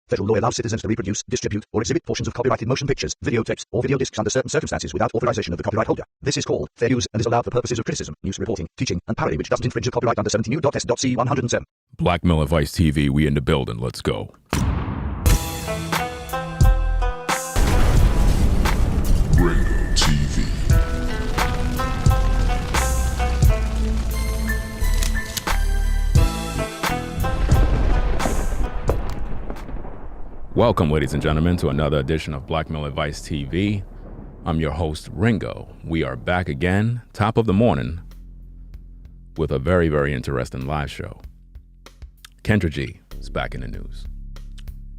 Federal law allows citizens to reproduce, distribute, or exhibit portions of copyrighted motion pictures, videotapes, or video discs under certain circumstances without authorization of the copyright holder. This is called fair use and is allowed for purposes of criticism, news reporting, teaching, and parody, which doesn't infringe the copyright under 17 U.S.C. 107. Blackmail Advice TV, we in the building. Let's go. Ringo TV. Welcome, ladies and gentlemen, to another edition of Blackmail Advice TV. I'm your host, Ringo. We are back again, top of the morning, with a very, very interesting live show. Kendra G is back in the news.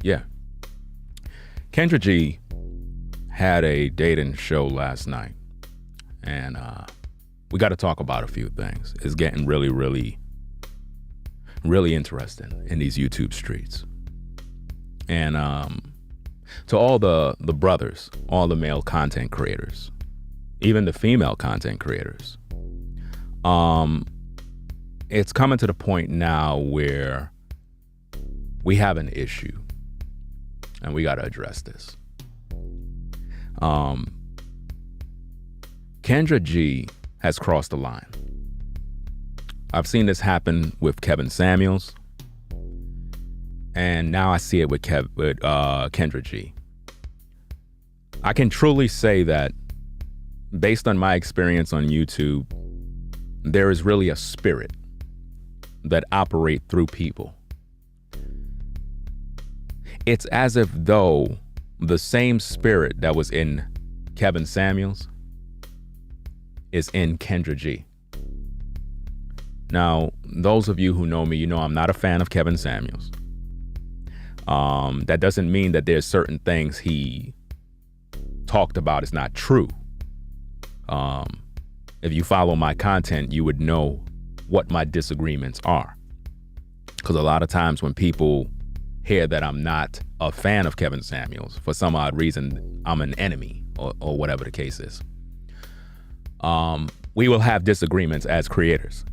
Yeah. Kendra G had a dating show last night, and we got to talk about a few things. It's getting really, really, really interesting in these YouTube streets. And to all the brothers, all the male content creators, even the female content creators, it's coming to the point now where we have an issue and we got to address this. Kendra G has crossed the line. I've seen this happen with Kevin Samuels, and now I see it with Kendra G. I can truly say that, based on my experience on YouTube, there is really a spirit that operates through people. It's as if though the same spirit that was in Kevin Samuels is in Kendra G. Now, those of you who know me, you know I'm not a fan of Kevin Samuels. That doesn't mean that there's certain things he talked about is not true. If you follow my content, you would know what my disagreements are. Because a lot of times when people hear that I'm not a fan of Kevin Samuels, for some odd reason, I'm an enemy or whatever the case is. We will have disagreements as creators.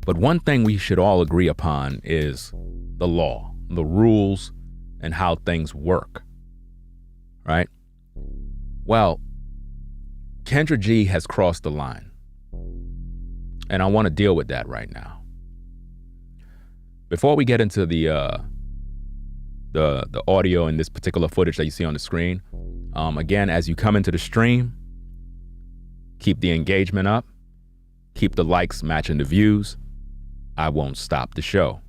But one thing we should all agree upon is the law, the rules, and how things work, right? Well, Kendra G has crossed the line, and I want to deal with that right now. Before we get into the audio and this particular footage that you see on the screen, again, as you come into the stream, keep the engagement up, keep the likes matching the views. I won't stop the show.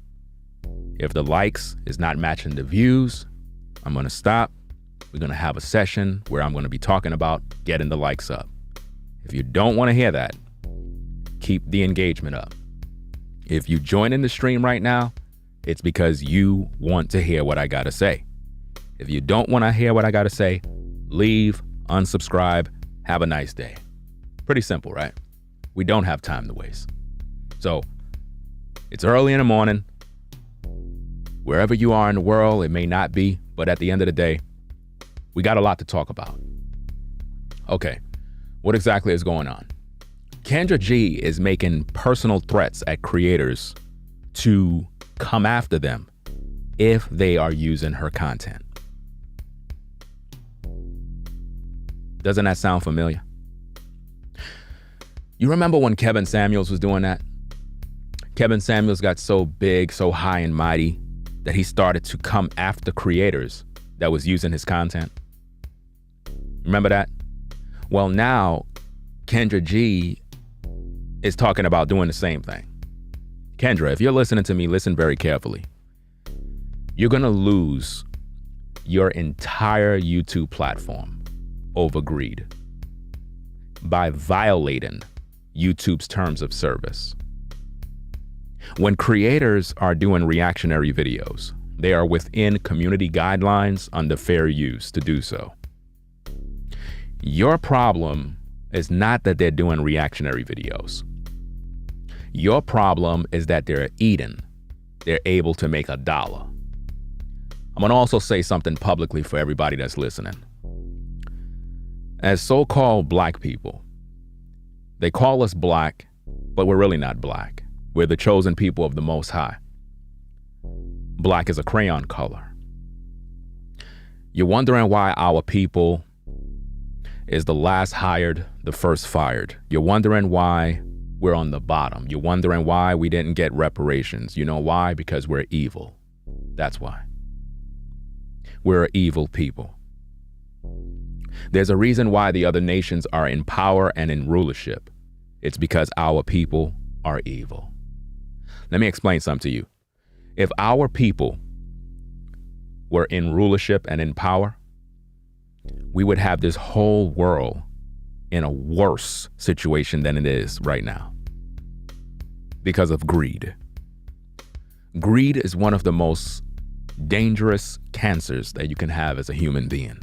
If the likes is not matching the views, I'm going to stop. We're going to have a session where I'm going to be talking about getting the likes up. If you don't want to hear that, keep the engagement up. If you join in the stream right now, it's because you want to hear what I got to say. If you don't want to hear what I got to say, leave, unsubscribe, have a nice day. Pretty simple, right? We don't have time to waste. So it's early in the morning. Wherever you are in the world, it may not be, but at the end of the day, we got a lot to talk about. Okay, what exactly is going on? Kendra G is making personal threats at creators to come after them if they are using her content. Doesn't that sound familiar? You remember when Kevin Samuels was doing that? Kevin Samuels got so big, so high and mighty, that he started to come after creators that was using his content. Remember that? Well, now Kendra G is talking about doing the same thing. Kendra, if you're listening to me, listen very carefully. You're going to lose your entire YouTube platform over greed by violating YouTube's terms of service. When creators are doing reactionary videos, they are within community guidelines under fair use to do so. Your problem is not that they're doing reactionary videos. Your problem is that they're eating. They're able to make $1. I'm going to also say something publicly for everybody that's listening. As so-called black people, they call us black, but we're really not black. We're the chosen people of the Most High. Black is a crayon color. You're wondering why our people is the last hired, the first fired. You're wondering why we're on the bottom. You're wondering why we didn't get reparations. You know why? Because we're evil. That's why. We're evil people. There's a reason why the other nations are in power and in rulership. It's because our people are evil. Let me explain something to you. If our people were in rulership and in power, we would have this whole world in a worse situation than it is right now because of greed. Greed is one of the most dangerous cancers that you can have as a human being.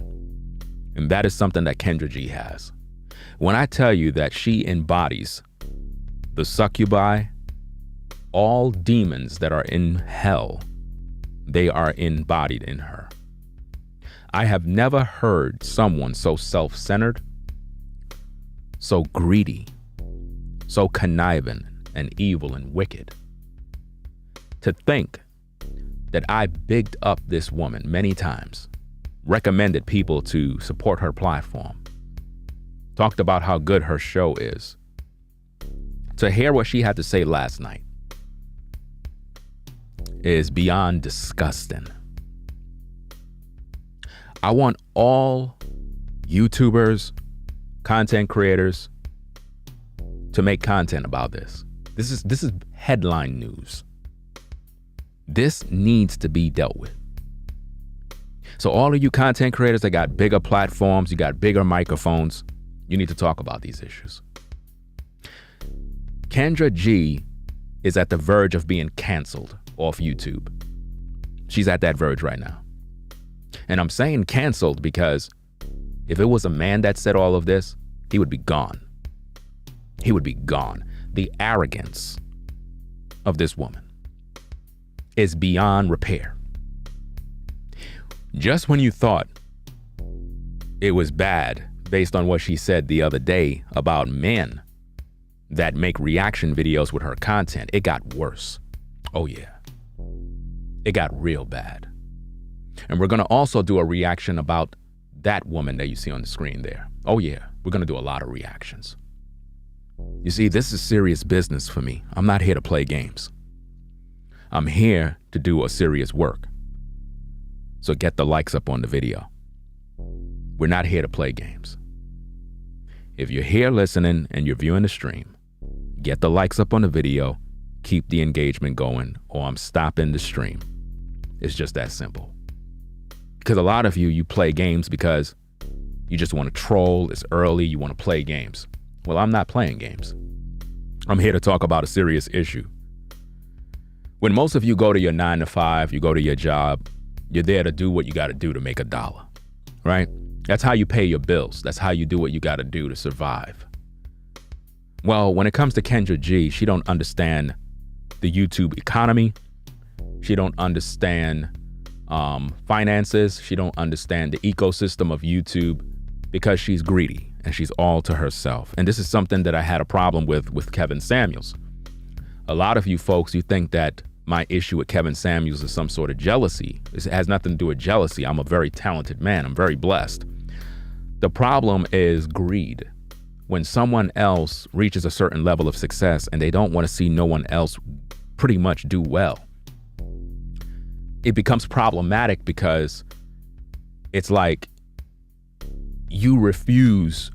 And that is something that Kendra G has. When I tell you that she embodies the succubi, all demons that are in hell, they are embodied in her. I have never heard someone so self-centered, so greedy, so conniving and evil and wicked. To think that I bigged up this woman many times, recommended people to support her platform, talked about how good her show is. To hear what she had to say last night is beyond disgusting. I want all YouTubers, content creators to make content about this. This is headline news. This needs to be dealt with. So all of you content creators that got bigger platforms, you got bigger microphones, you need to talk about these issues. Kendra G is at the verge of being canceled off YouTube. She's at that verge right now. And I'm saying canceled because if it was a man that said all of this, he would be gone. He would be gone. The arrogance of this woman is beyond repair. Just when you thought it was bad based on what she said the other day about men that make reaction videos with her content, it got worse. Oh yeah. It got real bad. And we're going to also do a reaction about that woman that you see on the screen there. Oh yeah, we're going to do a lot of reactions. You see, this is serious business for me. I'm not here to play games. I'm here to do a serious work. So get the likes up on the video. We're not here to play games. If you're here listening and you're viewing the stream, get the likes up on the video, keep the engagement going, or I'm stopping the stream. It's just that simple. Because a lot of you play games because you just want to troll, it's early, you want to play games. Well, I'm not playing games. I'm here to talk about a serious issue. When most of you go to your 9 to 5, you go to your job, you're there to do what you got to do to make $1, right? That's how you pay your bills. That's how you do what you got to do to survive. Well, when it comes to Kendra G, she don't understand the YouTube economy. She don't understand finances. She don't understand the ecosystem of YouTube because she's greedy and she's all to herself. And this is something that I had a problem with Kevin Samuels. A lot of you folks, you think that my issue with Kevin Samuels is some sort of jealousy. It has nothing to do with jealousy. I'm a very talented man. I'm very blessed. The problem is greed. When someone else reaches a certain level of success and they don't want to see no one else pretty much do well, it becomes problematic because it's like you refuse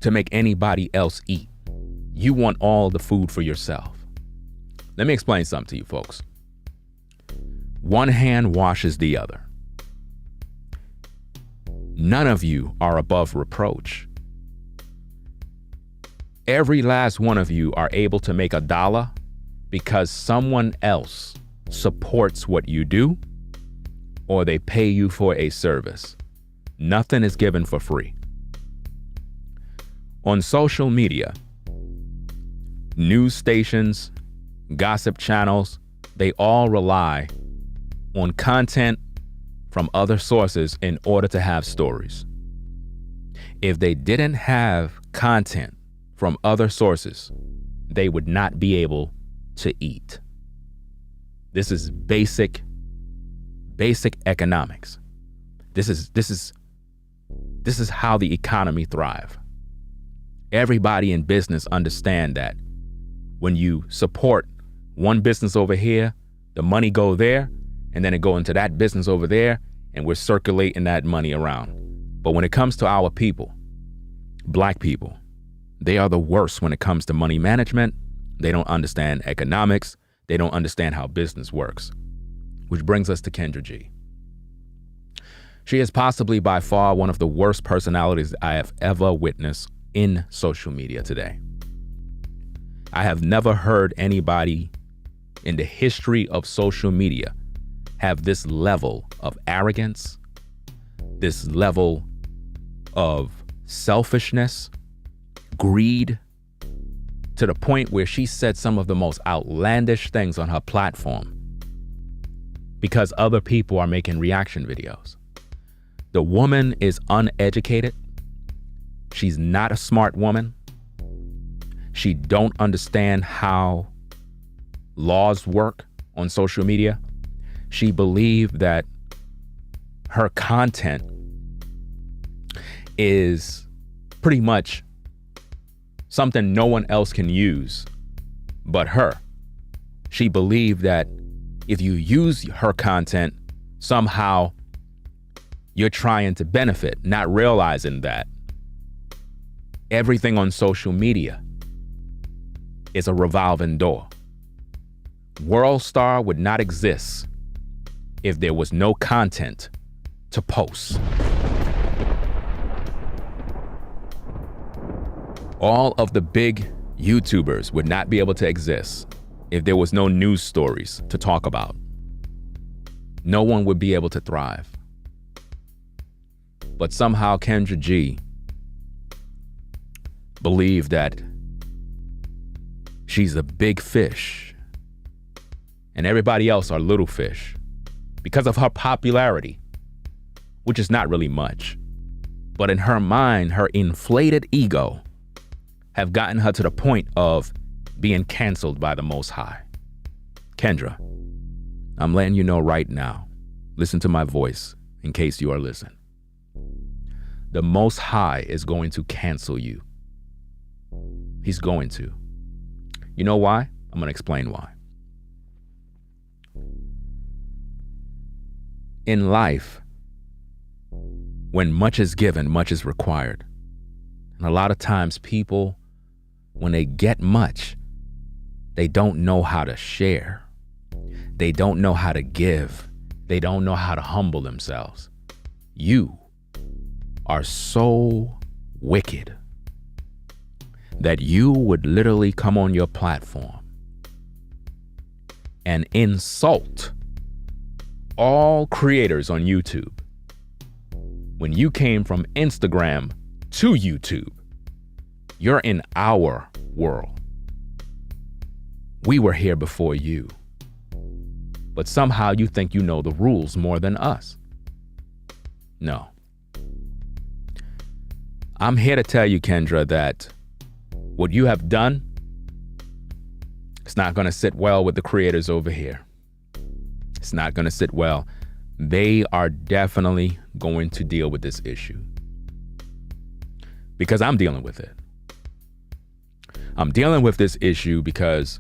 to make anybody else eat. You want all the food for yourself. Let me explain something to you folks. One hand washes the other. None of you are above reproach. Every last one of you are able to make $1 because someone else supports what you do or they pay you for a service. Nothing is given for free. On social media, news stations, gossip channels, they all rely on content from other sources in order to have stories. If they didn't have content from other sources, they would not be able to eat. This is basic economics. This is how the economy thrives. Everybody in business understand that when you support one business over here, the money go there, and then it go into that business over there, and we're circulating that money around. But when it comes to our people, black people, they are the worst when it comes to money management. They don't understand economics. They don't understand how business works. Which brings us to Kendra G. She is possibly by far one of the worst personalities I have ever witnessed in social media today. I have never heard anybody in the history of social media have this level of arrogance, this level of selfishness, greed, to the point where she said some of the most outlandish things on her platform because other people are making reaction videos. The woman is uneducated. She's not a smart woman. She don't understand how laws work on social media. She believed that her content is pretty much something no one else can use but her. She believed that if you use her content, somehow you're trying to benefit, not realizing that everything on social media is a revolving door. World Star would not exist if there was no content to post. All of the big YouTubers would not be able to exist if there was no news stories to talk about. No one would be able to thrive. But somehow Kendra G believed that she's a big fish and everybody else are little fish because of her popularity, which is not really much. But in her mind, her inflated ego have gotten her to the point of being canceled by the Most High. Kendra, I'm letting you know right now, listen to my voice in case you are listening. The Most High is going to cancel you. He's going to. You know why? I'm going to explain why. In life, when much is given, much is required. And a lot of times people, when they get much, they don't know how to share. They don't know how to give. They don't know how to humble themselves. You are so wicked that you would literally come on your platform and insult all creators on YouTube. When you came from Instagram to YouTube, you're in our world. We were here before you. But somehow you think you know the rules more than us. No. I'm here to tell you, Kendra, that what you have done, it's not going to sit well with the creators over here. It's not going to sit well. They are definitely going to deal with this issue because I'm dealing with it. I'm dealing with this issue because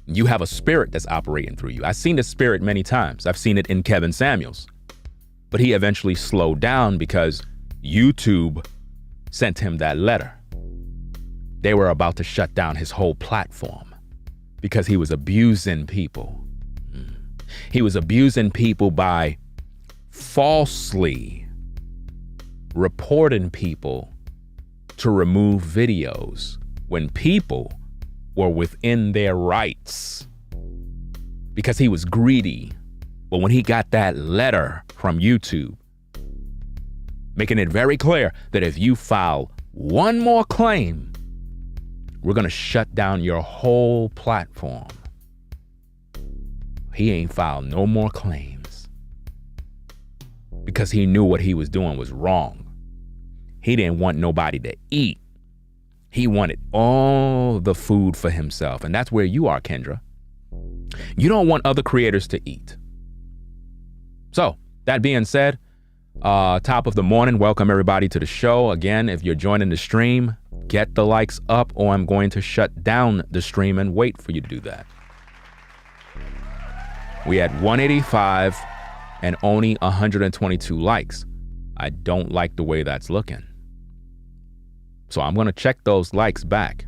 you have a spirit that's operating through you. I've seen this spirit many times. I've seen it in Kevin Samuels, but he eventually slowed down because YouTube sent him that letter. They were about to shut down his whole platform because he was abusing people. He was abusing people by falsely reporting people to remove videos when people were within their rights because he was greedy. But when he got that letter from YouTube, making it very clear that if you file one more claim, we're going to shut down your whole platform. He ain't filed no more claims because he knew what he was doing was wrong. He didn't want nobody to eat. He wanted all the food for himself. And that's where you are, Kendra. You don't want other creators to eat. So That being said, top of the morning, welcome everybody to the show. Again, if you're joining the stream, get the likes up or I'm going to shut down the stream and wait for you to do that. We had 185 and only 122 likes. I don't like the way that's looking. So I'm going to check those likes back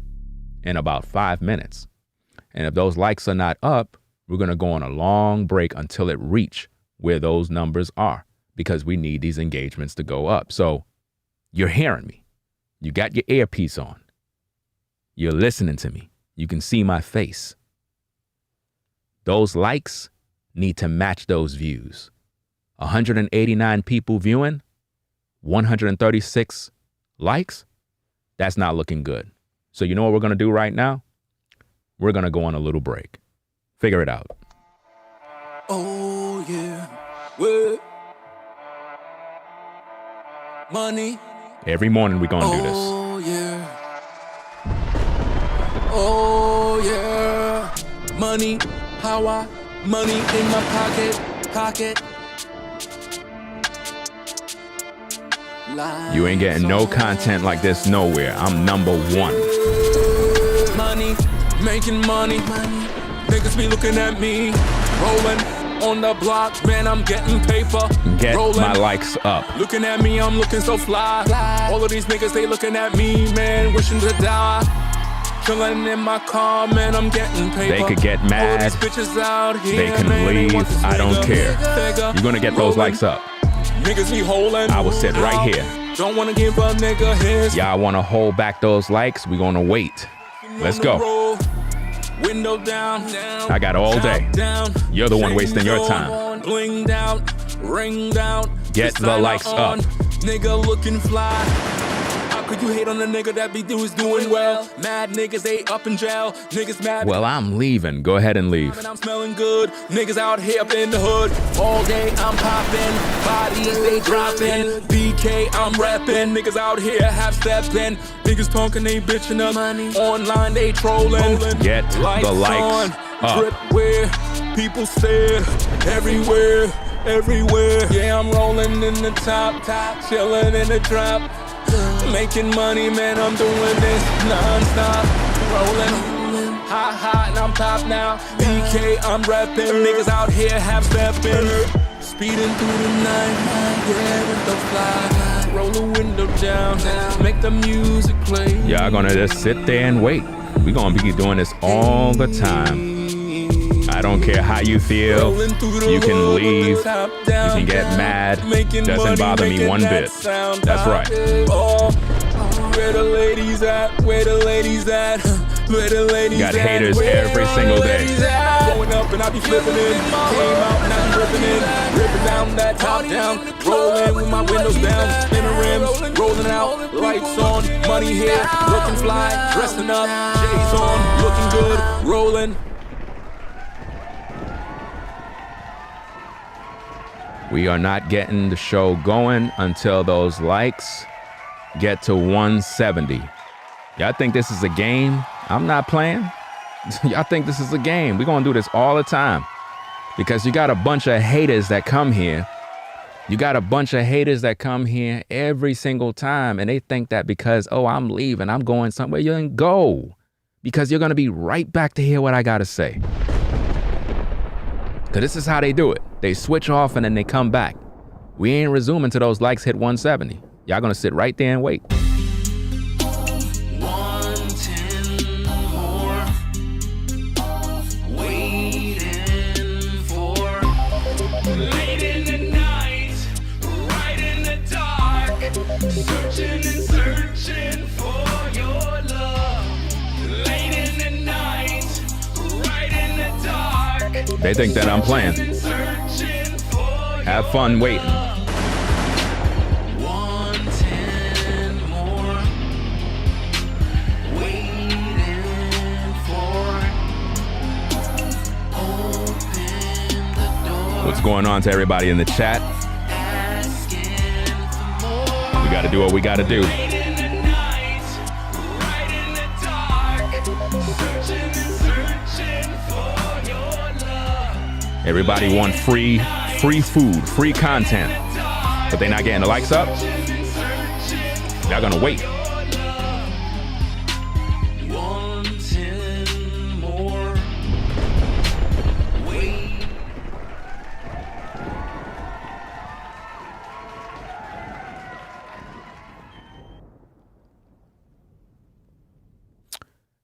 in about 5 minutes. And if those likes are not up, we're going to go on a long break until it reach where those numbers are, because we need these engagements to go up. So you're hearing me. You got your earpiece on. You're listening to me. You can see my face. Those likes need to match those views. 189 people viewing, 136 likes. That's not looking good. So you know what we're going to do right now? We're going to go on a little break. Figure it out. Oh, yeah. Well, money. Every morning we're going to do this. Oh, yeah. Oh, yeah. Money, power, money in my pocket. You ain't getting no content like this nowhere. I'm number one. Money, making money. Niggas be looking at me, rolling on the block, man, I'm getting paper. Get rolling. My likes up. Looking at me, I'm looking so fly. All of these niggas, they looking at me, man, wishing to die. Chilling in my car, man, I'm getting paper. They could get mad. All these bitches out here, they can man, leave. they I don't care. You're gonna get those likes up. Niggas be holding. I will sit right here. Don't wanna give a nigga his. Y'all wanna hold back those likes? We're gonna wait. Let's go. Window down. I got all day. You're the one wasting your time. Bling down, ring down. Get the likes up. Nigga looking fly. How could you hate on a nigga that be doing well? Mad niggas, they up in jail. Niggas mad. Well, I'm leaving. Go ahead and leave. I'm smelling good. Niggas out here up in the hood. All day I'm popping. Bodies they dropping. BK I'm rapping. Niggas out here half stepping. Niggas talking, they bitching up. Money. Online they trolling. Get the likes up. Drip where people stare. Everywhere. Yeah, I'm rolling in the top. Chilling in the drop. Making money, man, I'm doing this non-stop. Rolling, hot, and I'm top now. BK, I'm rapping. Niggas out here half stepping. Speeding through the night, yeah, with the fly. Roll the window down, make the music play. Y'all gonna just sit there and wait. We're gonna be doing this all the time. I don't care how you feel. You can leave. You can get mad. Doesn't bother me one bit. That's right. Where the ladies at? Where the ladies at? Where the ladies got at? haters every single day. Going up and I be flipping in. Came out and I be ripping in. Ripping down that top down. Rolling with my windows down. Spinning rims. Rolling out. Lights on. Money here. Looking fly. Dressing up. J's on. Looking good. Rolling. We are not getting the show going until those likes get to 170. Y'all think this is a game? I'm not playing. Y'all think this is a game? We're going to do this all the time because you got a bunch of haters that come here. You got a bunch of haters that come here every single time, and they think that because, oh, I'm leaving, I'm going somewhere. You didn't go because you're going to be right back to hear what I got to say. Because this is how they do it. They switch off and then they come back. We ain't resuming till those likes hit 170. Y'all gonna sit right there and wait. 110 more. Waiting for. Late in the night, right in the dark. Searching and searching for your love. Late in the night, right in the dark. They think that I'm playing. Have fun waiting. 110 more. Waiting for. Open the door. What's going on to everybody in the chat? We gotta do what we gotta do. Late in the night, right in the dark. Searching and searching for your love. Everybody want free free food, free content, but they're not getting the likes up, they're gonna wait.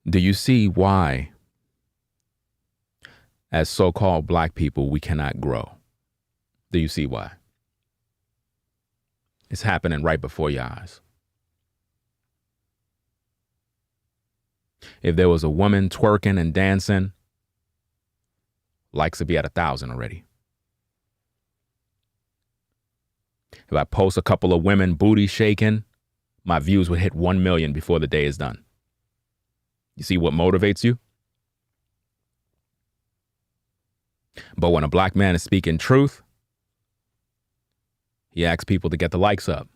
Do you see why, as so-called black people, we cannot grow? Do you see why? It's happening right before your eyes. If there was a woman twerking and dancing, likes would be at 1,000 already. If I post a couple of women booty shaking, my views would hit 1 million before the day is done. You see what motivates you? But when a black man is speaking truth, he asks people to get the likes up.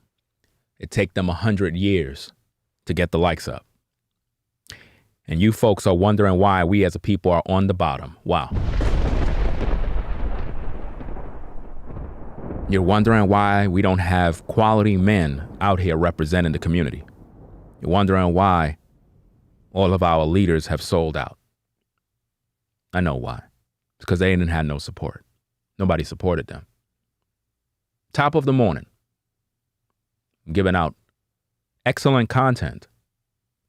It takes them 100 years to get the likes up. And you folks are wondering why we as a people are on the bottom. Wow. You're wondering why we don't have quality men out here representing the community. You're wondering why all of our leaders have sold out. I know why. It's because they didn't have no support. Nobody supported them. Top of the morning, giving out excellent content,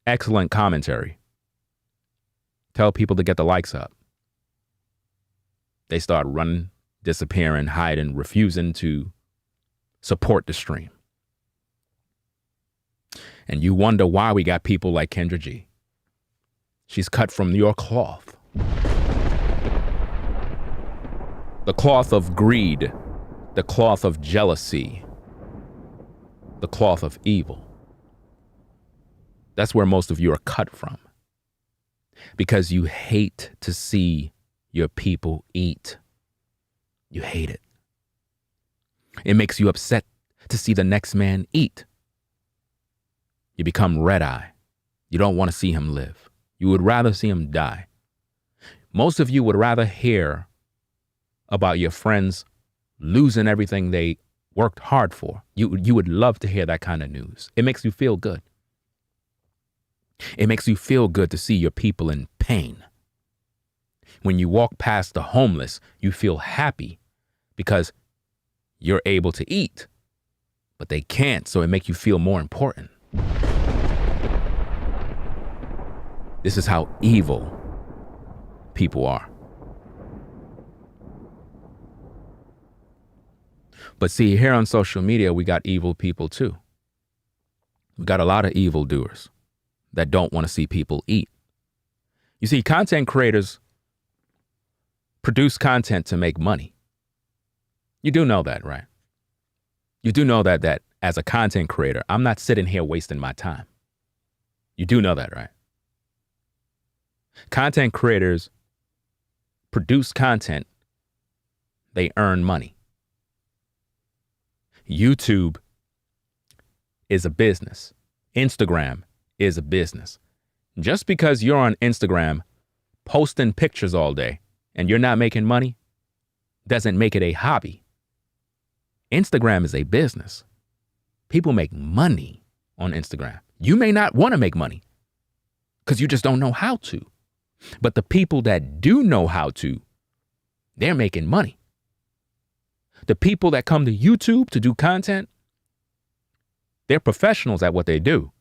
excellent commentary. Tell people to get the likes up. They start running, disappearing, hiding, refusing to support the stream. And you wonder why we got people like Kendra G. She's cut from your cloth. The cloth of greed, the cloth of jealousy, the cloth of evil. That's where most of you are cut from. Because you hate to see your people eat. You hate it. It makes you upset to see the next man eat. You become red-eye. You don't want to see him live. You would rather see him die. Most of you would rather hear about your friends losing everything they worked hard for. You would love to hear that kind of news. It makes you feel good. It makes you feel good to see your people in pain. When you walk past the homeless, you feel happy because you're able to eat, but they can't, so it makes you feel more important. This is how evil people are. But see, here on social media, we got evil people too. We got a lot of evildoers that don't want to see people eat. You see, content creators produce content to make money. You do know that, right? You do know that as a content creator, I'm not sitting here wasting my time. You do know that, right? Content creators produce content, they earn money. YouTube is a business. Instagram is a business. Just because you're on Instagram posting pictures all day and you're not making money doesn't make it a hobby. Instagram is a business. People make money on Instagram. You may not want to make money because you just don't know how to. But the people that do know how to, they're making money. The people that come to YouTube to do content, they're professionals at what they do,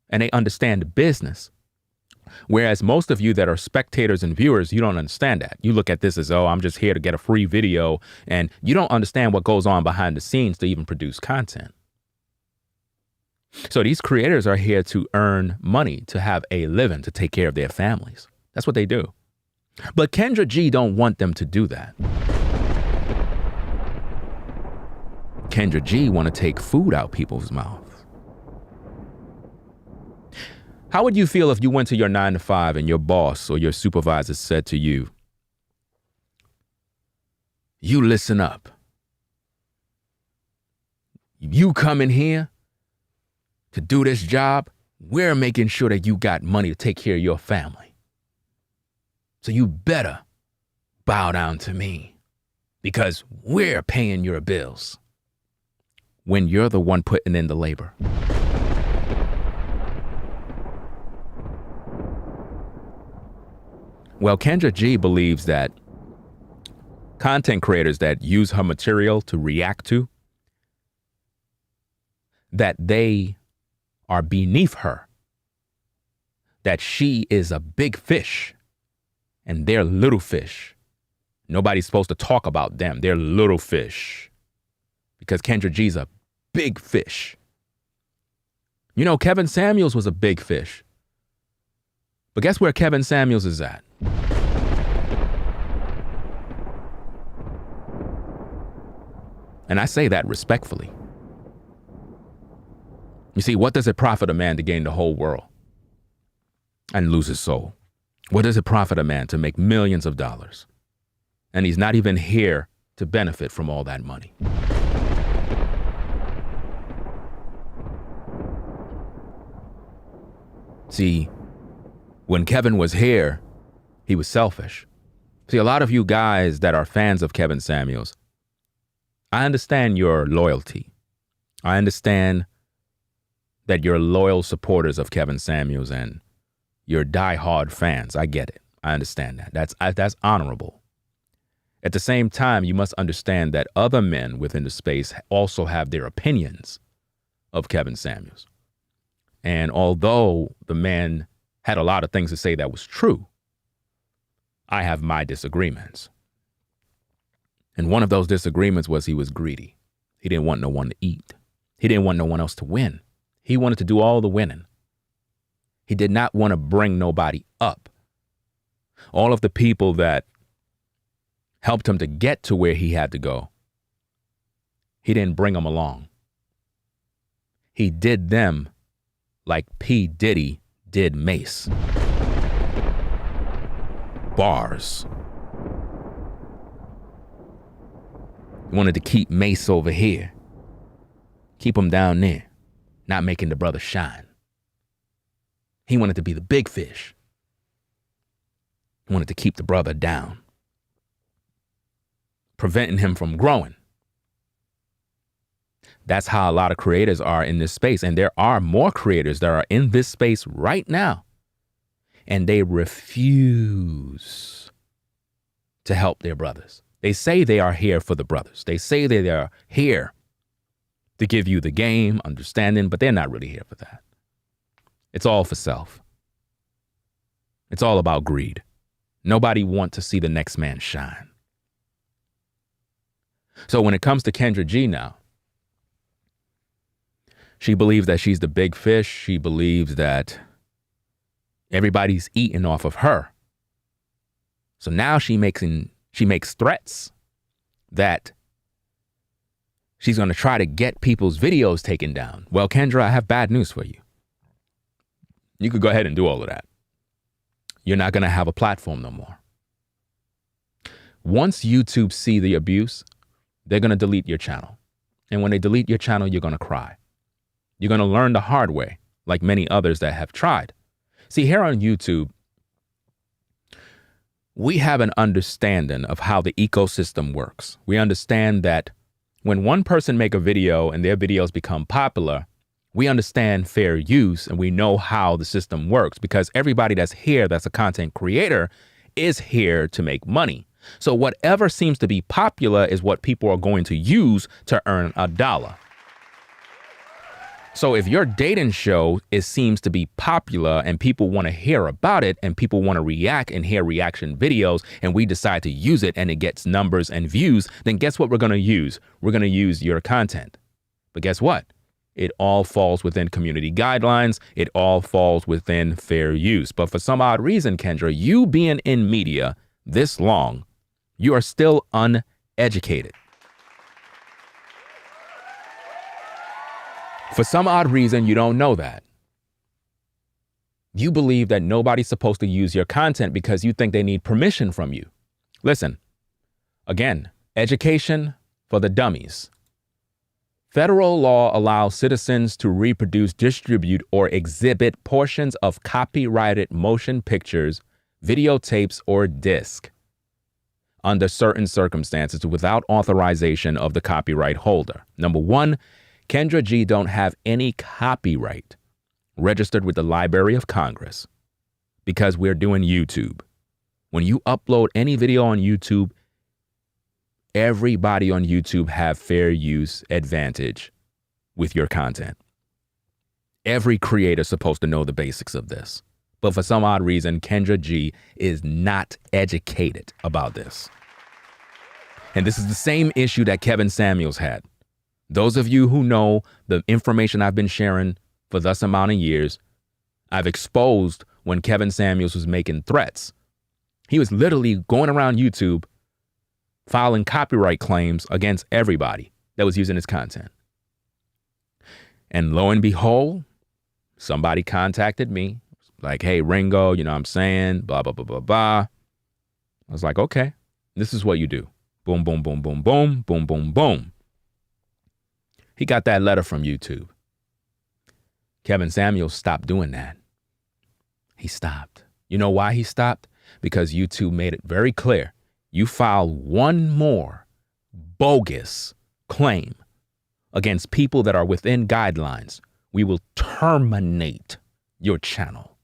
and they understand the business. Whereas most of you that are spectators and viewers, you don't understand that. You look at this as, oh, I'm just here to get a free video, and you don't understand what goes on behind the scenes to even produce content. So these creators are here to earn money, to have a living, to take care of their families. That's what they do. But Kendra G don't want them to do that. Kendra G want to take food out people's mouths. How would you feel if you went to your 9-to-5 and your boss or your supervisor said to you, you listen up. You come in here to do this job, we're making sure that you got money to take care of your family. So you better bow down to me. because we're paying your bills when you're the one putting in the labor. Well, Kendra G believes that content creators that use her material to react to, that they are beneath her, that she is a big fish and they're little fish. Nobody's supposed to talk about them. They're little fish because Kendra G's a big fish. You know, Kevin Samuels was a big fish. But guess where Kevin Samuels is at? And I say that respectfully. You see, what does it profit a man to gain the whole world and lose his soul? What does it profit a man to make millions of dollars? And he's not even here to benefit from all that money. See, when Kevin was here, he was selfish. See, a lot of you guys that are fans of Kevin Samuels, I understand your loyalty. I understand that you're loyal supporters of Kevin Samuels and you're diehard fans. I get it. I understand that. That's honorable. At the same time, you must understand that other men within the space also have their opinions of Kevin Samuels. And although the man had a lot of things to say that was true, I have my disagreements. And one of those disagreements was he was greedy. He didn't want no one to eat. He didn't want no one else to win. He wanted to do all the winning. He did not want to bring nobody up. All of the people that helped him to get to where he had to go, he didn't bring them along. He did them like P. Diddy did Mace. Bars. He wanted to keep Mace over here. Keep him down there, not making the brother shine. He wanted to be the big fish. He wanted to keep the brother down, preventing him from growing. That's how a lot of creators are in this space. And there are more creators that are in this space right now. And they refuse to help their brothers. They say they are here for the brothers. They say they are here to give you the game, understanding, but they're not really here for that. It's all for self. It's all about greed. Nobody wants to see the next man shine. So when it comes to Kendra G now, she believes that she's the big fish. She believes that everybody's eating off of her. So now she makes threats that she's going to try to get people's videos taken down. Well, Kendra, I have bad news for you. You could go ahead and do all of that. You're not going to have a platform no more. Once YouTube see the abuse, they're going to delete your channel. And when they delete your channel, you're going to cry. You're going to learn the hard way, like many others that have tried. See, here on YouTube, we have an understanding of how the ecosystem works. We understand that when one person make a video and their videos become popular, we understand fair use and we know how the system works because everybody that's here that's a content creator is here to make money. So whatever seems to be popular is what people are going to use to earn a dollar. So if your dating show seems to be popular and people want to hear about it and people want to react and hear reaction videos and we decide to use it and it gets numbers and views, then guess what we're going to use? We're going to use your content. But guess what? It all falls within community guidelines. It all falls within fair use. But for some odd reason, Kendra, you being in media this long, you are still uneducated. For some odd reason, you don't know that. You believe that nobody's supposed to use your content because you think they need permission from you. Listen, again, education for the dummies. Federal law allows citizens to reproduce, distribute, or exhibit portions of copyrighted motion pictures, videotapes, or disc. under certain circumstances without authorization of the copyright holder. Number one, Kendra G don't have any copyright registered with the Library of Congress because we're doing YouTube. When you upload any video on YouTube, everybody on YouTube have fair use advantage with your content. Every creator is supposed to know the basics of this. But for some odd reason, Kendra G is not educated about this. And this is the same issue that Kevin Samuels had. Those of you who know the information I've been sharing for thus amount of years, I've exposed when Kevin Samuels was making threats. He was literally going around YouTube filing copyright claims against everybody that was using his content. And lo and behold, somebody contacted me like, hey, Ringo, you know what I'm saying? Blah, blah, blah, blah, blah. I was like, okay, this is what you do. Boom, boom, boom, boom, boom, boom, boom, boom. He got that letter from YouTube. Kevin Samuels stopped doing that. He stopped. You know why he stopped? Because YouTube made it very clear. You file one more bogus claim against people that are within guidelines, we will terminate your channel.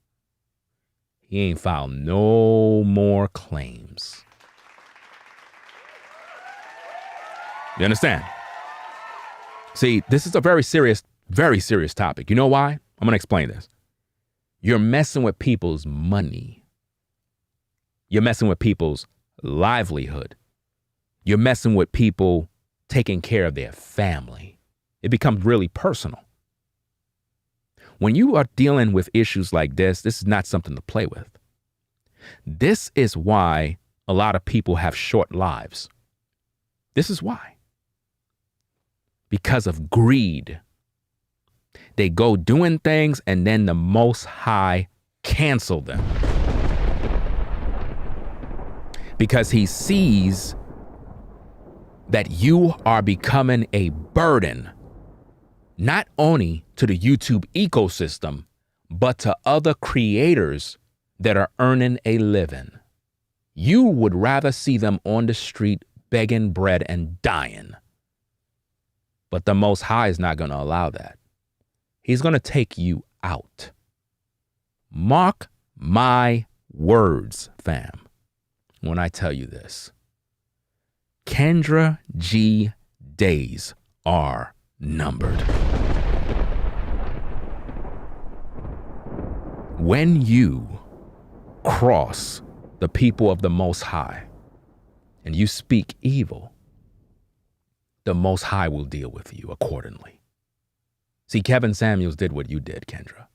He ain't filed no more claims. You understand? See, this is a very serious topic. You know why? I'm going to explain this. You're messing with people's money. You're messing with people's livelihood. You're messing with people taking care of their family. It becomes really personal. When you are dealing with issues like this is not something to play with. This is why a lot of people have short lives. This is why. Because of greed. They go doing things and then the Most High cancel them. Because he sees that you are becoming a burden, not only to the YouTube ecosystem, but to other creators that are earning a living. You would rather see them on the street begging bread and dying. But the Most High is not going to allow that. He's going to take you out. Mark my words, fam, when I tell you this. Kendra G days are numbered. When you cross the people of the Most High and you speak evil, the Most High will deal with you accordingly. See, Kevin Samuels did what you did, Kendra.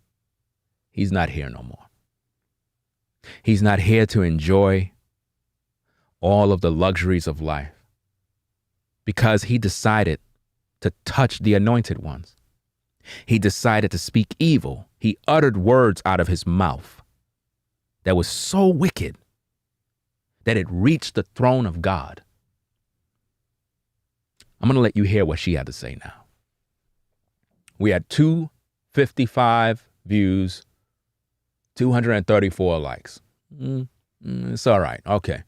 He's not here no more. He's not here to enjoy all of the luxuries of life because he decided to touch the anointed ones. He decided to speak evil. He uttered words out of his mouth that was so wicked that it reached the throne of God. I'm going to let you hear what she had to say now. We had 255 views, 234 likes. It's all right. Okay.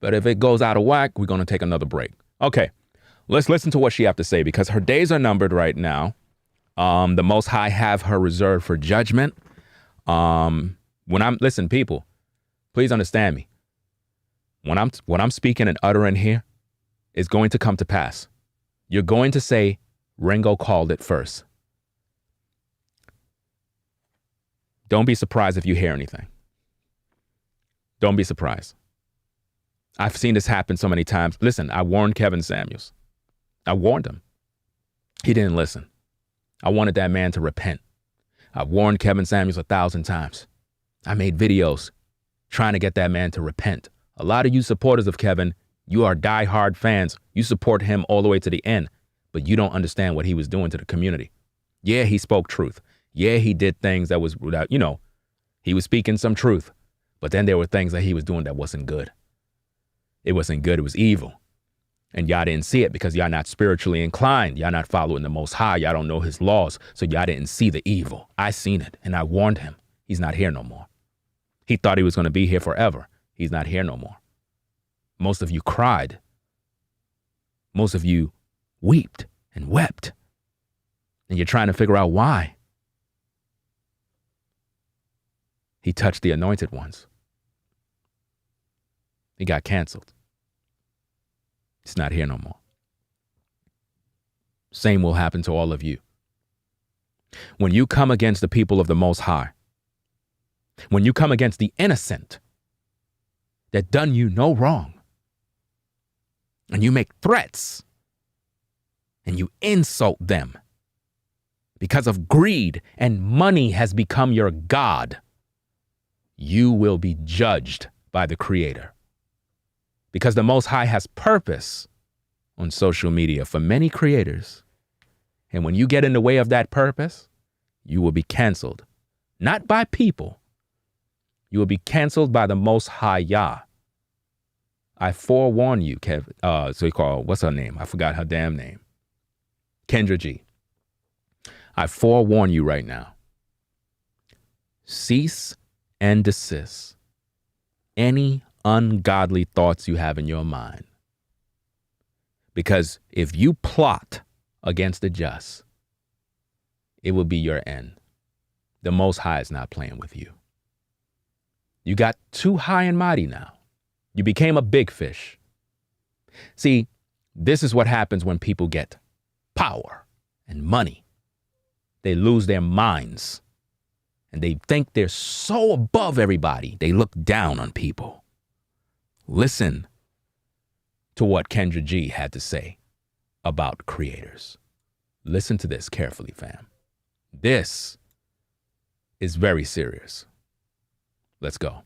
But if it goes out of whack, we're going to take another break. Okay. Let's listen to what she have to say because her days are numbered right now. The Most High have her reserved for judgment. Listen, people, please understand me. What I'm speaking and uttering here is going to come to pass. You're going to say, Ringo called it first. Don't be surprised if you hear anything. Don't be surprised. I've seen this happen so many times. Listen, I warned Kevin Samuels. I warned him. He didn't listen. I wanted that man to repent. I warned Kevin Samuels 1,000 times. I made videos trying to get that man to repent. A lot of you supporters of Kevin, you are diehard fans. You support him all the way to the end, but you don't understand what he was doing to the community. Yeah, he spoke truth. Yeah, he did things that was without, he was speaking some truth, but then there were things that he was doing that wasn't good. It wasn't good. It was evil. And y'all didn't see it because y'all not spiritually inclined. Y'all not following the Most High. Y'all don't know his laws. So y'all didn't see the evil. I seen it and I warned him. He's not here no more. He thought he was going to be here forever. He's not here no more. Most of you cried. Most of you wept and wept. And you're trying to figure out why. He touched the anointed ones. He got canceled. He's not here no more. Same will happen to all of you. When you come against the people of the Most High, when you come against the innocent that done you no wrong, and you make threats, and you insult them because of greed and money has become your God, you will be judged by the Creator. Because the Most High has purpose on social media for many creators. And when you get in the way of that purpose, you will be canceled. Not by people. You will be canceled by the Most High Yah. I forewarn you, what's her name? I forgot her damn name. Kendra G. I forewarn you right now. Cease and desist any ungodly thoughts you have in your mind. Because if you plot against the just, it will be your end. The Most High is not playing with you. You got too high and mighty now. You became a big fish. See, this is what happens when people get power and money. They lose their minds and they think they're so above everybody. They look down on people. Listen to what Kendra G had to say about creators. Listen to this carefully, fam. This is very serious. Let's go.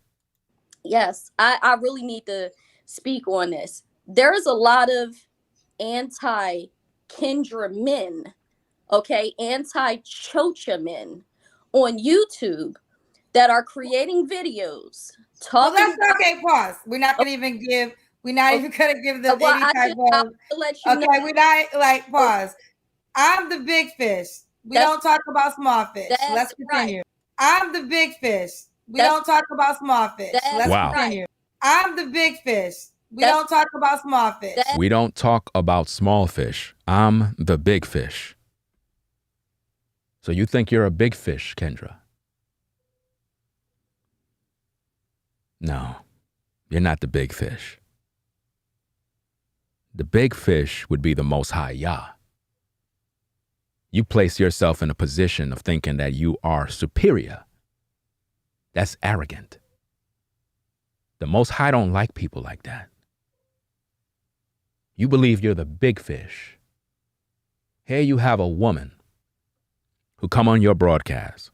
Yes, I really need to speak on this. There is a lot of anti-Kendra men, okay, anti-Chocha men on YouTube that are creating videos talking. Okay, pause. We're not gonna even give. We're not even gonna give them any type of. I'll let you know. We're not like pause. I'm the big fish. We don't talk about small fish. Let's continue. Right. I'm the big fish. We don't talk about small fish. Let's continue. Right. I'm the big fish. We don't talk about small fish. We don't talk about small fish. I'm the big fish. So you think you're a big fish, Kendra? No, you're not the big fish. The big fish would be the Most High Yah. You place yourself in a position of thinking that you are superior. That's arrogant. The Most High don't like people like that. You believe you're the big fish. Here you have a woman who come on your broadcast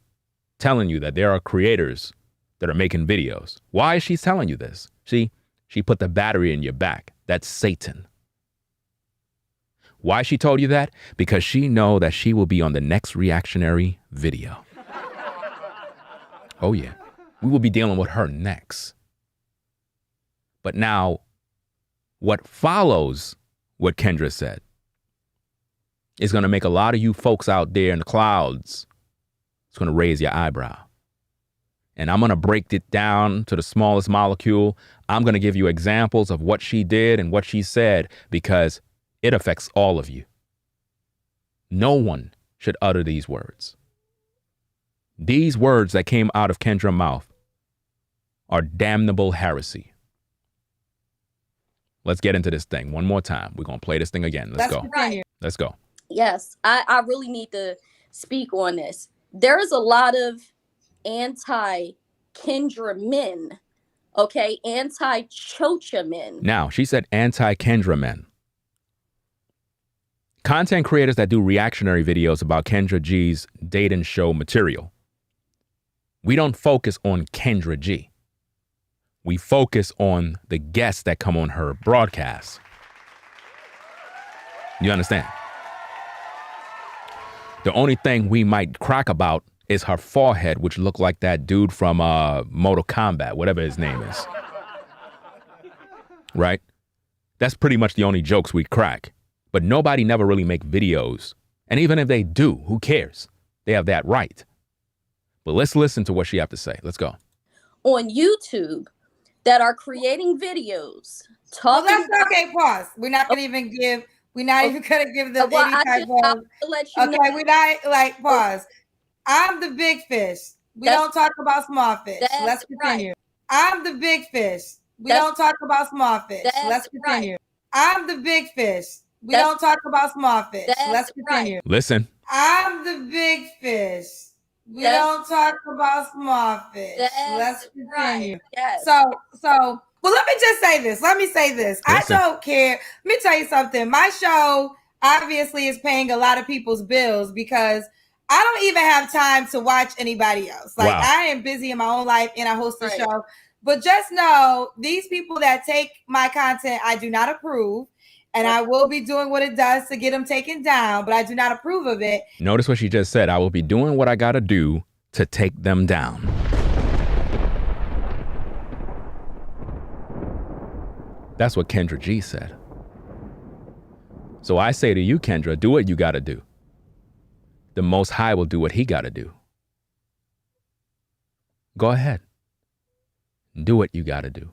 telling you that there are creators that are making videos. Why is she telling you this? She put the battery in your back. That's Satan. Why she told you that? Because she know that she will be on the next reactionary video. Oh yeah, we will be dealing with her next. But now, what follows what Kendra said is going to make a lot of you folks out there in the clouds, it's going to raise your eyebrow. And I'm going to break it down to the smallest molecule. I'm going to give you examples of what she did and what she said because it affects all of you. No one should utter these words. These words that came out of Kendra's mouth are damnable heresy. Let's get into this thing one more time. We're going to play this thing again. Let's go. Right. Let's go. Yes, I really need to speak on this. There is a lot of anti-Kendra men, okay, anti-Chocha men. Now, she said anti-Kendra men. Content creators that do reactionary videos about Kendra G's dating show material. We don't focus on Kendra G. We focus on the guests that come on her broadcast. You understand? The only thing we might crack about is her forehead, which looked like that dude from Mortal Kombat, whatever his name is. Right? That's pretty much the only jokes we crack. But nobody never really make videos. And even if they do, who cares? They have that right. But let's listen to what she have to say. Let's go. On YouTube that are creating videos talking. Well, that's okay. Pause. We're not gonna even give. We're not even gonna give them any type of. Okay, we're not like pause. I'm the big fish. We don't talk about small fish. Let's continue. Right. I'm the big fish. We don't talk about small fish. Let's continue. Right. I'm the big fish. We don't talk about small fish. Let's continue. Right. Listen. I'm the big fish. We don't talk about small fish. Let's continue. Right. Yes. So well, let me just say this. Let me say this. Listen. I don't care. Let me tell you something. My show obviously is paying a lot of people's bills because I don't even have time to watch anybody else. Like, wow. I am busy in my own life and I host a show. But just know, these people that take my content, I do not approve. And I will be doing what it does to get them taken down, but I do not approve of it. Notice what she just said. I will be doing what I got to do to take them down. That's what Kendra G said. So I say to you, Kendra, do what you got to do. The Most High will do what he got to do. Go ahead. Do what you got to do.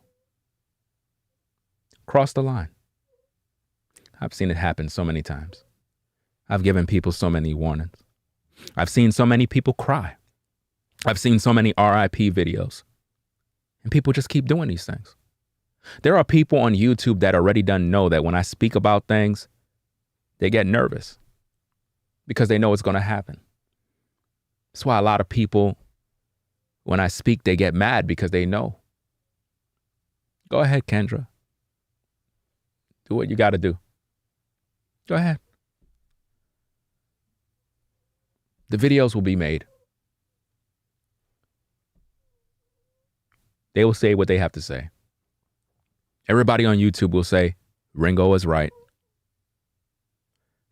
Cross the line. I've seen it happen so many times. I've given people so many warnings. I've seen so many people cry. I've seen so many RIP videos. And people just keep doing these things. There are people on YouTube that already done know that when I speak about things, they get nervous because they know it's going to happen. That's why a lot of people, when I speak, they get mad because they know. Go ahead, Kendra. Do what you got to do. Go ahead. The videos will be made. They will say what they have to say. Everybody on YouTube will say, Ringo is right.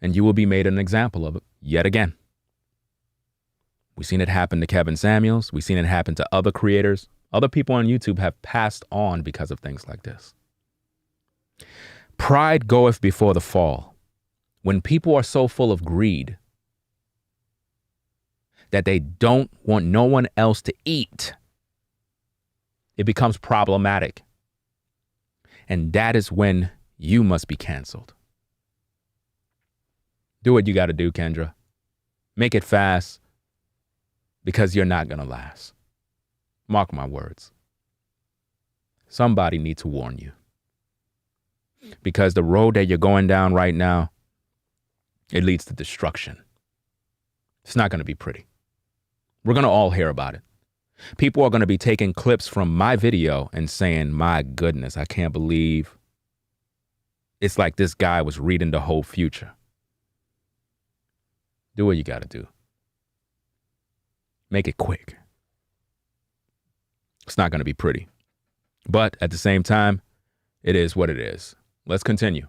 And you will be made an example of it yet again. We've seen it happen to Kevin Samuels. We've seen it happen to other creators. Other people on YouTube have passed on because of things like this. Pride goeth before the fall. When people are so full of greed that they don't want no one else to eat, it becomes problematic. And that is when you must be canceled. Do what you got to do, Kendra. Make it fast because you're not going to last. Mark my words. Somebody needs to warn you. Because the road that you're going down right now, it leads to destruction. It's not going to be pretty. We're going to all hear about it. People are going to be taking clips from my video and saying, my goodness, I can't believe it's like this guy was reading the whole future. Do what you got to do. Make it quick. It's not going to be pretty. But at the same time, it is what it is. Let's continue.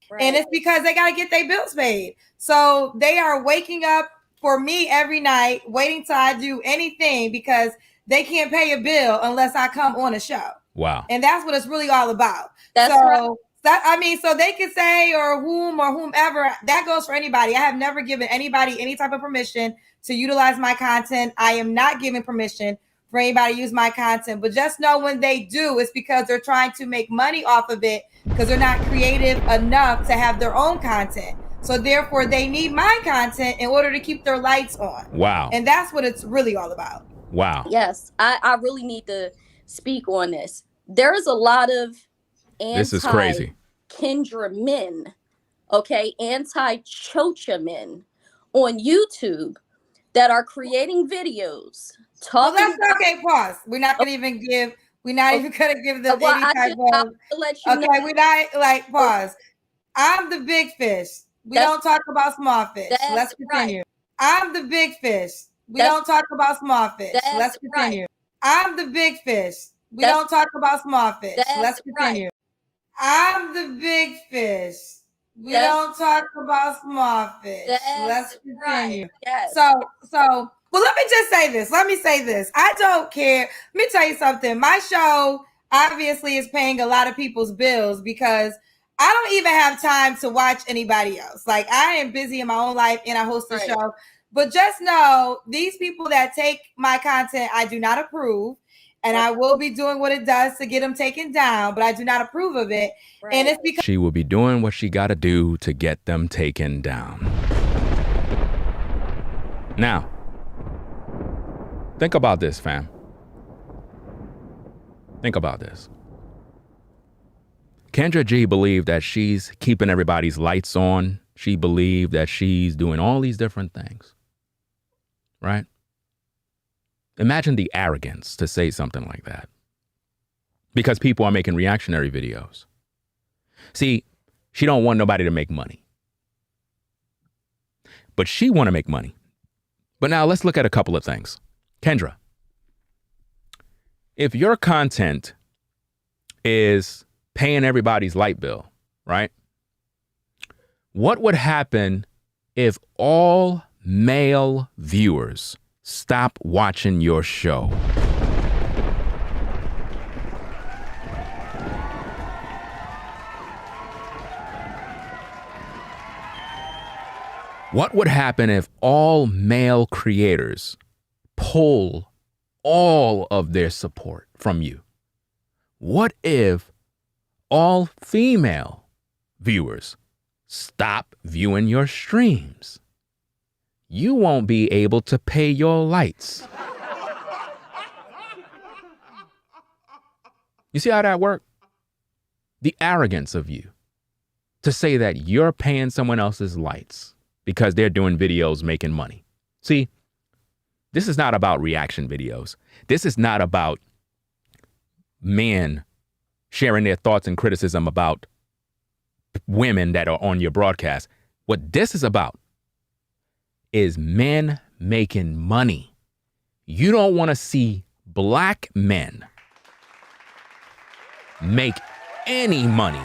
Right. And it's because they got to get their bills paid. So they are waking up for me every night, waiting till I do anything because they can't pay a bill unless I come on a show. Wow. And that's what it's really all about. That's right. So they can say or whomever, that goes for anybody. I have never given anybody any type of permission to utilize my content. I am not giving permission for anybody to use my content. But just know when they do, it's because they're trying to make money off of it because they're not creative enough to have their own content. So therefore, they need my content in order to keep their lights on. Wow. And that's what it's really all about. Wow. Yes, I really need to speak on this. There's a lot of this is crazy. Kendra men, okay, anti-Chocha men on YouTube that are creating videos. Well, that's okay. Pause. We're not gonna even give. We're not even gonna give them any type of. Okay, we're not like pause. I'm the big fish. We don't talk about small fish. Let's continue. Right. I'm the big fish. We don't talk about small fish. Let's continue. Right. I'm the big fish. We don't talk about small fish. Let's continue. Right. I'm the big fish. We don't talk about small fish. Let's continue. Right. Yes. So well, let me just say this. Let me say this. I don't care. Let me tell you something. My show obviously is paying a lot of people's bills because I don't even have time to watch anybody else. Like, I am busy in my own life and I host a show. But just know, these people that take my content, I do not approve. and I will be doing what it does to get them taken down, but I do not approve of it. Right. And it's because she will be doing what she got to do to get them taken down. Now, think about this, fam. Think about this. Kendra G believed that she's keeping everybody's lights on. She believed that she's doing all these different things, right? Imagine the arrogance to say something like that, because people are making reactionary videos. See, she don't want nobody to make money, but she want to make money. But now let's look at a couple of things. Kendra, if your content is paying everybody's light bill, right? What would happen if all male viewers stop watching your show? What would happen if all male creators pull all of their support from you? What if all female viewers stop viewing your streams? You won't be able to pay your lights. You see how that works? The arrogance of you to say that you're paying someone else's lights because they're doing videos making money. See, this is not about reaction videos. This is not about men sharing their thoughts and criticism about women that are on your broadcast. What this is about is men making money. You don't want to see black men make any money.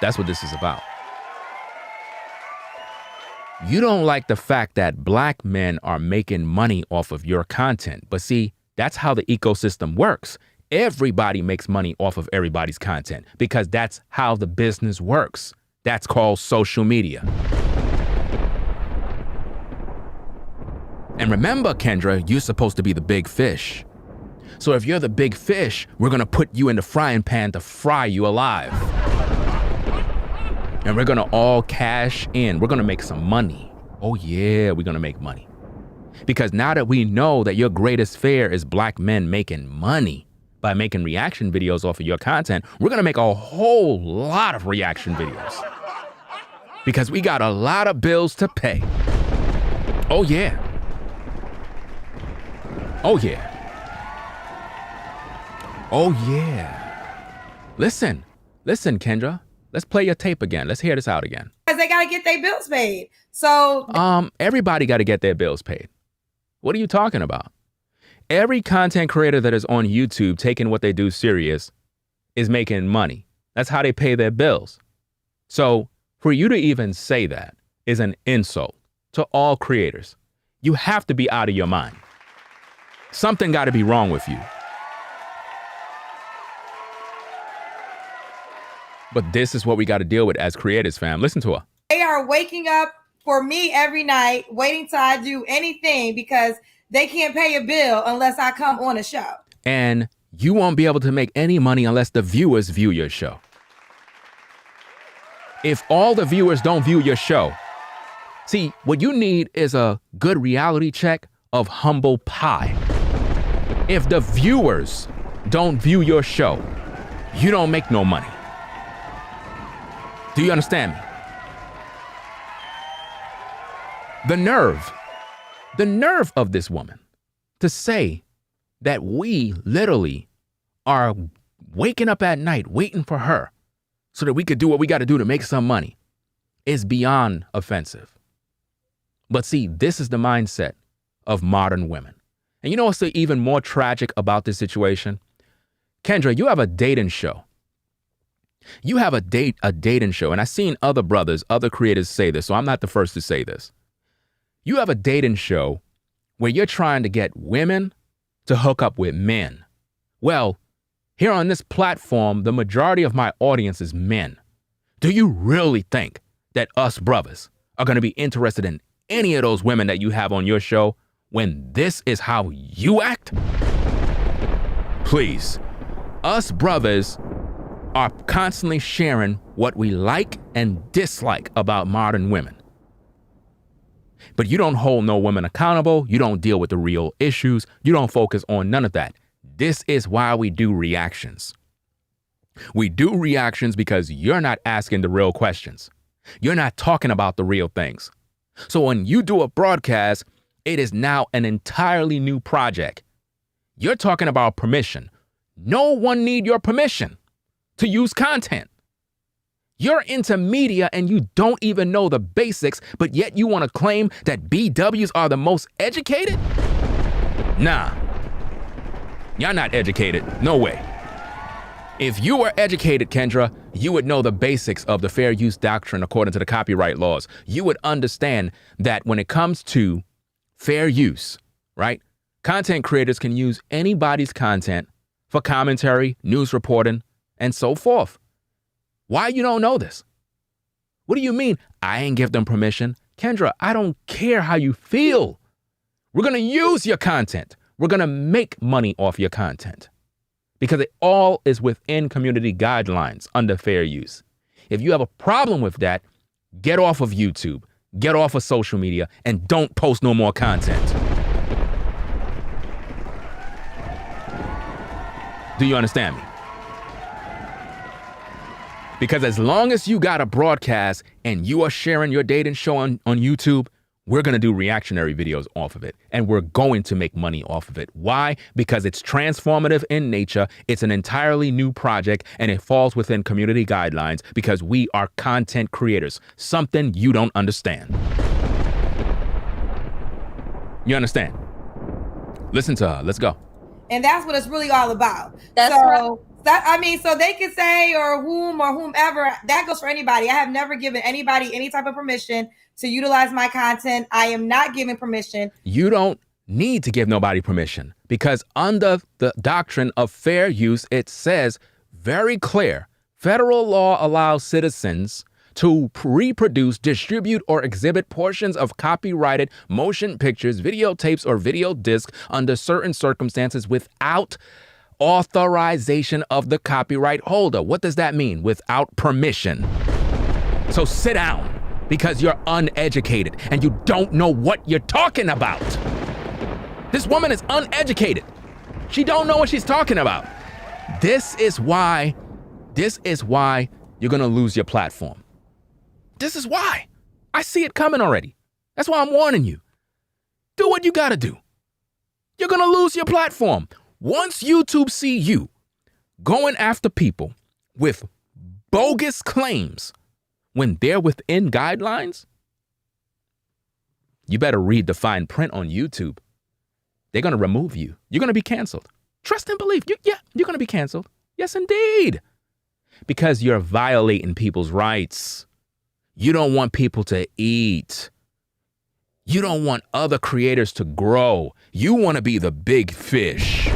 That's what this is about. You don't like the fact that black men are making money off of your content. But see, that's how the ecosystem works. Everybody makes money off of everybody's content because that's how the business works. That's called social media. And remember, Kendra, you're supposed to be the big fish. So if you're the big fish, we're going to put you in the frying pan to fry you alive. And we're going to all cash in. We're going to make some money. Oh yeah, we're going to make money. Because now that we know that your greatest fear is black men making money by making reaction videos off of your content, we're going to make a whole lot of reaction videos. Because we got a lot of bills to pay. Oh yeah. Oh yeah. Oh yeah. Listen, Kendra. Let's play your tape again. Let's hear this out again. Because they got to get their bills paid. So everybody got to get their bills paid. What are you talking about? Every content creator that is on YouTube taking what they do serious is making money. That's how they pay their bills. So for you to even say that is an insult to all creators. You have to be out of your mind. Something got to be wrong with you. But this is what we got to deal with as creators, fam. Listen to her. They are waking up for me every night, waiting till I do anything because they can't pay a bill unless I come on a show. And you won't be able to make any money unless the viewers view your show. If all the viewers don't view your show, see, what you need is a good reality check of humble pie. If the viewers don't view your show, you don't make no money. Do you understand me? The nerve of this woman to say that we literally are waking up at night waiting for her so that we could do what we got to do to make some money is beyond offensive. But see, this is the mindset of modern women. And you know what's even more tragic about this situation? Kendra, you have a dating show. You have a dating show, and I've seen other brothers, other creators say this, so I'm not the first to say this. You have a dating show where you're trying to get women to hook up with men. Well, here on this platform, the majority of my audience is men. Do you really think that us brothers are going to be interested in any of those women that you have on your show? when this is how you act? Please, us brothers are constantly sharing what we like and dislike about modern women. But you don't hold no women accountable. You don't deal with the real issues. You don't focus on none of that. This is why we do reactions. We do reactions because you're not asking the real questions. You're not talking about the real things. So when you do a broadcast, it is now an entirely new project. You're talking about permission. No one need your permission to use content. You're into media and you don't even know the basics, but yet you want to claim that BWs are the most educated? Nah. You're not educated. No way. If you were educated, Kendra, you would know the basics of the fair use doctrine according to the copyright laws. You would understand that when it comes to fair use, right? Content creators can use anybody's content for commentary, news reporting, and so forth. Why you don't know this? What do you mean I ain't give them permission? Kendra, I don't care how you feel. We're going to use your content. We're going to make money off your content because it all is within community guidelines under fair use. If you have a problem with that, get off of YouTube, get off of social media, and don't post no more content. Do you understand me? Because as long as you got a broadcast and you are sharing your dating show on YouTube, we're going to do reactionary videos off of it. And we're going to make money off of it. Why? Because it's transformative in nature. It's an entirely new project and it falls within community guidelines because we are content creators. Something you don't understand. You understand? Listen to her. Let's go. And that's what it's really all about. That's right. So they can say or whomever, that goes for anybody. I have never given anybody any type of permission to utilize my content. I am not giving permission. You don't need to give nobody permission because under the doctrine of fair use, it says very clear, federal law allows citizens to reproduce, distribute, or exhibit portions of copyrighted motion pictures, videotapes, or video discs under certain circumstances without authorization of the copyright holder. What does that mean? Without permission. So sit down because you're uneducated and you don't know what you're talking about. This woman is uneducated. She don't know what she's talking about. This is why you're going to lose your platform. This is why. I see it coming already. That's why I'm warning you. Do what you got to do. You're going to lose your platform. Once YouTube see you going after people with bogus claims when they're within guidelines, you better read the fine print on YouTube. They're going to remove you. You're going to be canceled. Trust and believe. You're going to be canceled. Yes, indeed. Because you're violating people's rights. You don't want people to eat. You don't want other creators to grow. You want to be the big fish.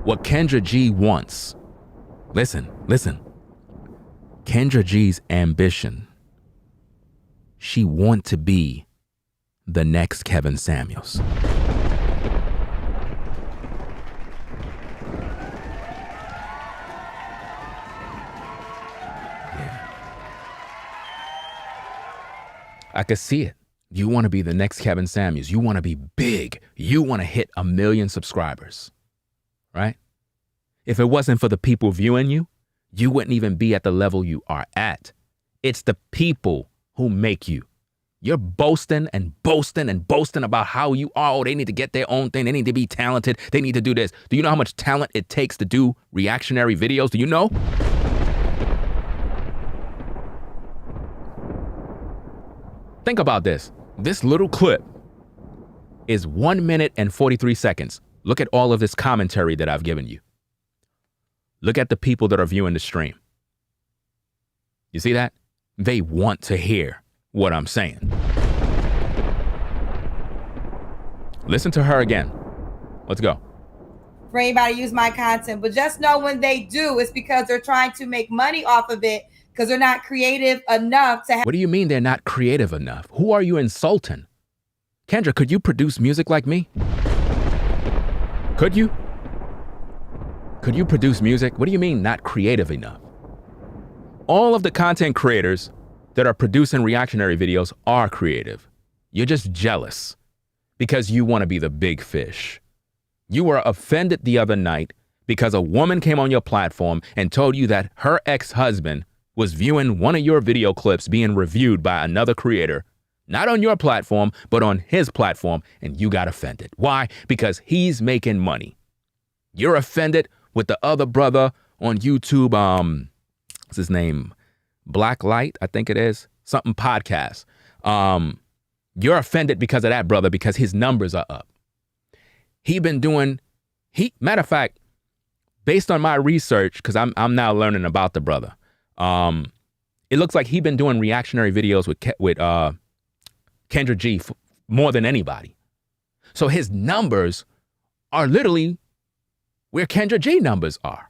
What Kendra G wants, listen. Kendra G's ambition, she wants to be the next Kevin Samuels. Yeah. I could see it. You want to be the next Kevin Samuels. You want to be big. You want to hit 1 million subscribers. Right? If it wasn't for the people viewing you, you wouldn't even be at the level you are at. It's the people who make you. You're boasting and boasting and boasting about how you are. Oh, they need to get their own thing. They need to be talented. They need to do this. Do you know how much talent it takes to do reactionary videos? Do you know? Think about this. This little clip is 1 minute and 43 seconds. Look at all of this commentary that I've given you. Look at the people that are viewing the stream. You see that? They want to hear what I'm saying. Listen to her again. Let's go. For anybody to use my content, but just know when they do, it's because they're trying to make money off of it because they're not creative enough to have. What do you mean they're not creative enough? Who are you insulting? Kendra, could you produce music like me? Could you? Could you produce music? What do you mean not creative enough? All of the content creators that are producing reactionary videos are creative. You're just jealous because you want to be the big fish. You were offended the other night because a woman came on your platform and told you that her ex-husband was viewing one of your video clips being reviewed by another creator, not on your platform, but on his platform, and you got offended. Why? Because he's making money. You're offended with the other brother on YouTube, what's his name? Black Light, I think it is. Something podcast. You're offended because of that brother because his numbers are up. Matter of fact, based on my research, because I'm now learning about the brother, it looks like he's been doing reactionary videos with Kendra G more than anybody. So his numbers are literally where Kendra G numbers are.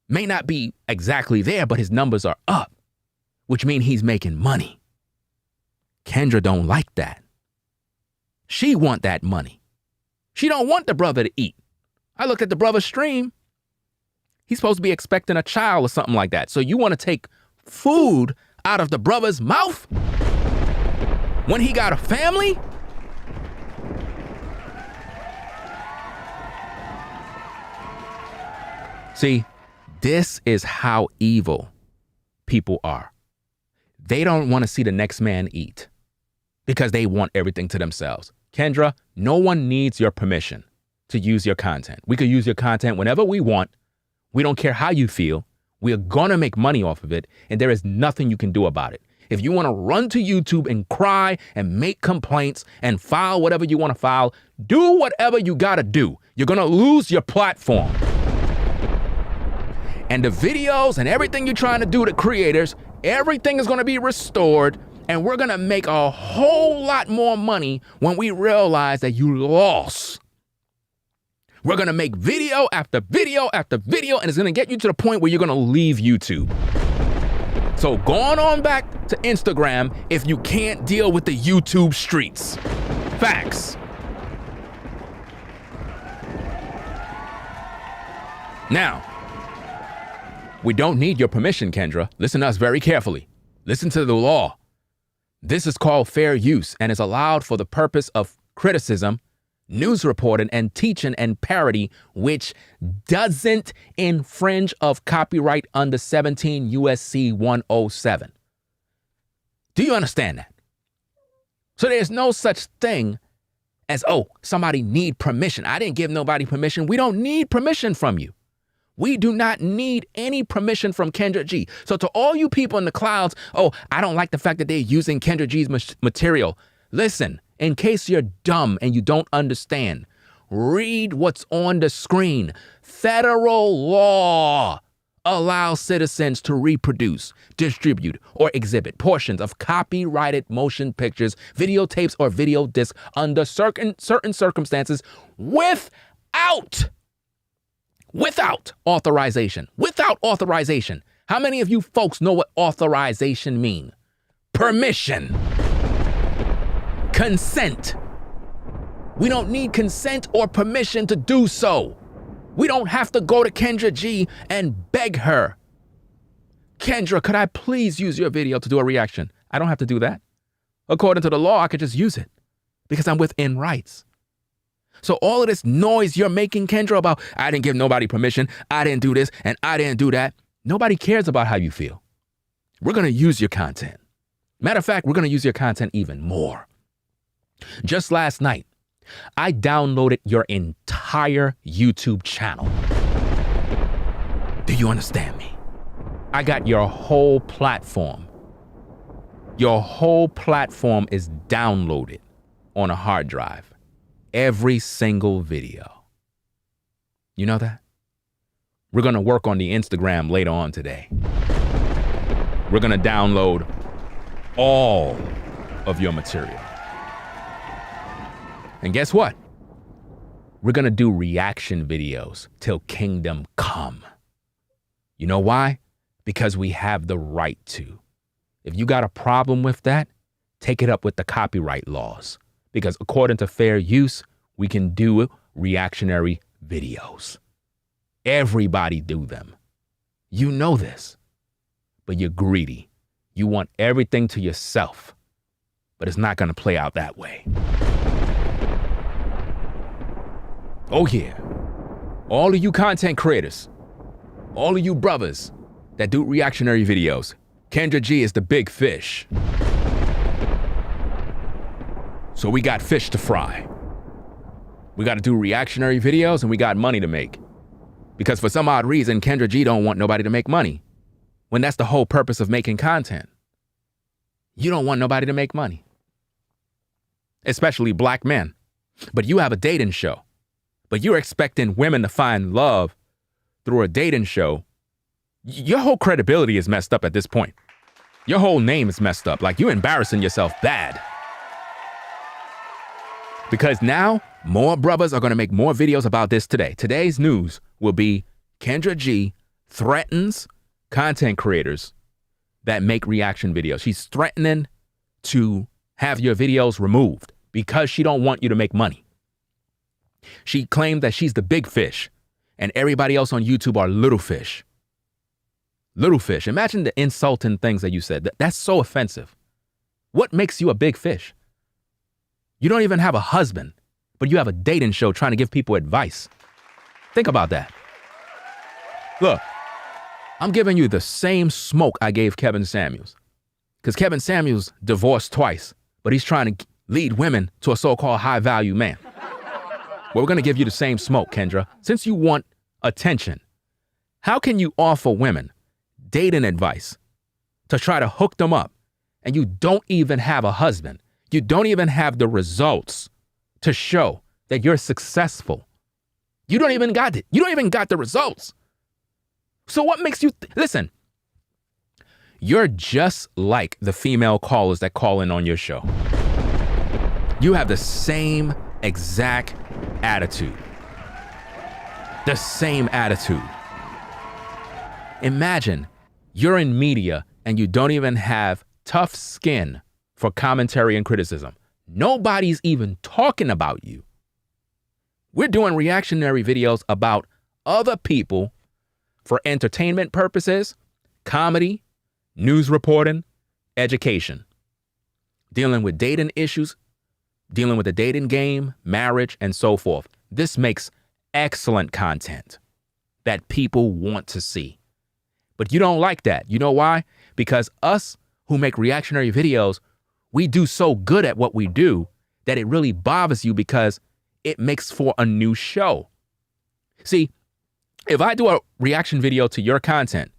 May not be exactly there, but his numbers are up, which means he's making money. Kendra don't like that. She want that money. She don't want the brother to eat. I looked at the brother's stream. He's supposed to be expecting a child or something like that. So you want to take food out of the brother's mouth when he got a family? See, this is how evil people are. They don't want to see the next man eat because they want everything to themselves. Kendra, no one needs your permission to use your content. We could use your content whenever we want. We don't care how you feel. We are going to make money off of it, and there is nothing you can do about it. If you want to run to YouTube and cry and make complaints and file whatever you want to file, do whatever you got to do. You're going to lose your platform. And the videos and everything you're trying to do to creators, everything is going to be restored, and we're going to make a whole lot more money when we realize that you lost. We're going to make video after video after video, and it's going to get you to the point where you're going to leave YouTube. So go on back to Instagram if you can't deal with the YouTube streets. Facts. Now, we don't need your permission, Kendra. Listen to us very carefully. Listen to the law. This is called fair use and is allowed for the purpose of criticism, news reporting, and teaching and parody, which doesn't infringe of copyright under 17 USC 107. Do you understand that? So there's no such thing as, oh, somebody need permission. I didn't give nobody permission. We don't need permission from you. We do not need any permission from Kendra G. So to all you people in the clouds, oh, I don't like the fact that they're using Kendra G's material. Listen, in case you're dumb and you don't understand, read what's on the screen. Federal law allows citizens to reproduce, distribute, or exhibit portions of copyrighted motion pictures, videotapes, or video discs under certain circumstances without authorization. Without authorization. How many of you folks know what authorization mean? Permission. Consent. We don't need consent or permission to do so. We don't have to go to Kendra G and beg her. Kendra, could I please use your video to do a reaction? I don't have to do that. According to the law, I could just use it because I'm within rights. So all of this noise you're making, Kendra, about I didn't give nobody permission, I didn't do this, and I didn't do that, nobody cares about how you feel. We're going to use your content. Matter of fact, we're going to use your content even more. Just last night, I downloaded your entire YouTube channel. Do you understand me? I got your whole platform. Your whole platform is downloaded on a hard drive. Every single video. You know that? We're going to work on the Instagram later on today. We're going to download all of your material. And guess what? We're going to do reaction videos till kingdom come. You know why? because we have the right to. If you got a problem with that, take it up with the copyright laws, because according to fair use, we can do reactionary videos. Everybody do them. You know this, but you're greedy. You want everything to yourself, but it's not going to play out that way. Oh yeah, all of you content creators, all of you brothers that do reactionary videos, Kendra G is the big fish. So we got fish to fry. We got to do reactionary videos and we got money to make. Because for some odd reason, Kendra G don't want nobody to make money, when that's the whole purpose of making content. You don't want nobody to make money, especially black men. But you have a dating show, but you're expecting women to find love through a dating show. Your whole credibility is messed up at this point. Your whole name is messed up. Like, you're embarrassing yourself bad. Because now more brothers are going to make more videos about this today. Today's news will be Kendra G threatens content creators that make reaction videos. She's threatening to have your videos removed because she don't want you to make money. She claimed that she's the big fish and everybody else on YouTube are little fish. Little fish. Imagine the insulting things that you said. That's so offensive. What makes you a big fish? You don't even have a husband, but you have a dating show trying to give people advice. Think about that. Look, I'm giving you the same smoke I gave Kevin Samuels. Because Kevin Samuels divorced twice, but he's trying to lead women to a so-called high-value man. Well, we're going to give you the same smoke, Kendra. Since you want attention, how can you offer women dating advice to try to hook them up, and you don't even have a husband? You don't even have the results to show that you're successful. You don't even got it. You don't even got the results. So what makes you listen? You're just like the female callers that call in on your show. You have the same exact attitude. The same attitude. Imagine you're in media and you don't even have tough skin for commentary and criticism. Nobody's even talking about you. We're doing reactionary videos about other people for entertainment purposes, comedy, news reporting, education, dealing with dating issues, dealing with the dating game, marriage, and so forth. This makes excellent content that people want to see. But you don't like that. You know why? Because us who make reactionary videos, we do so good at what we do that it really bothers you because it makes for a new show. See, if I do a reaction video to your content,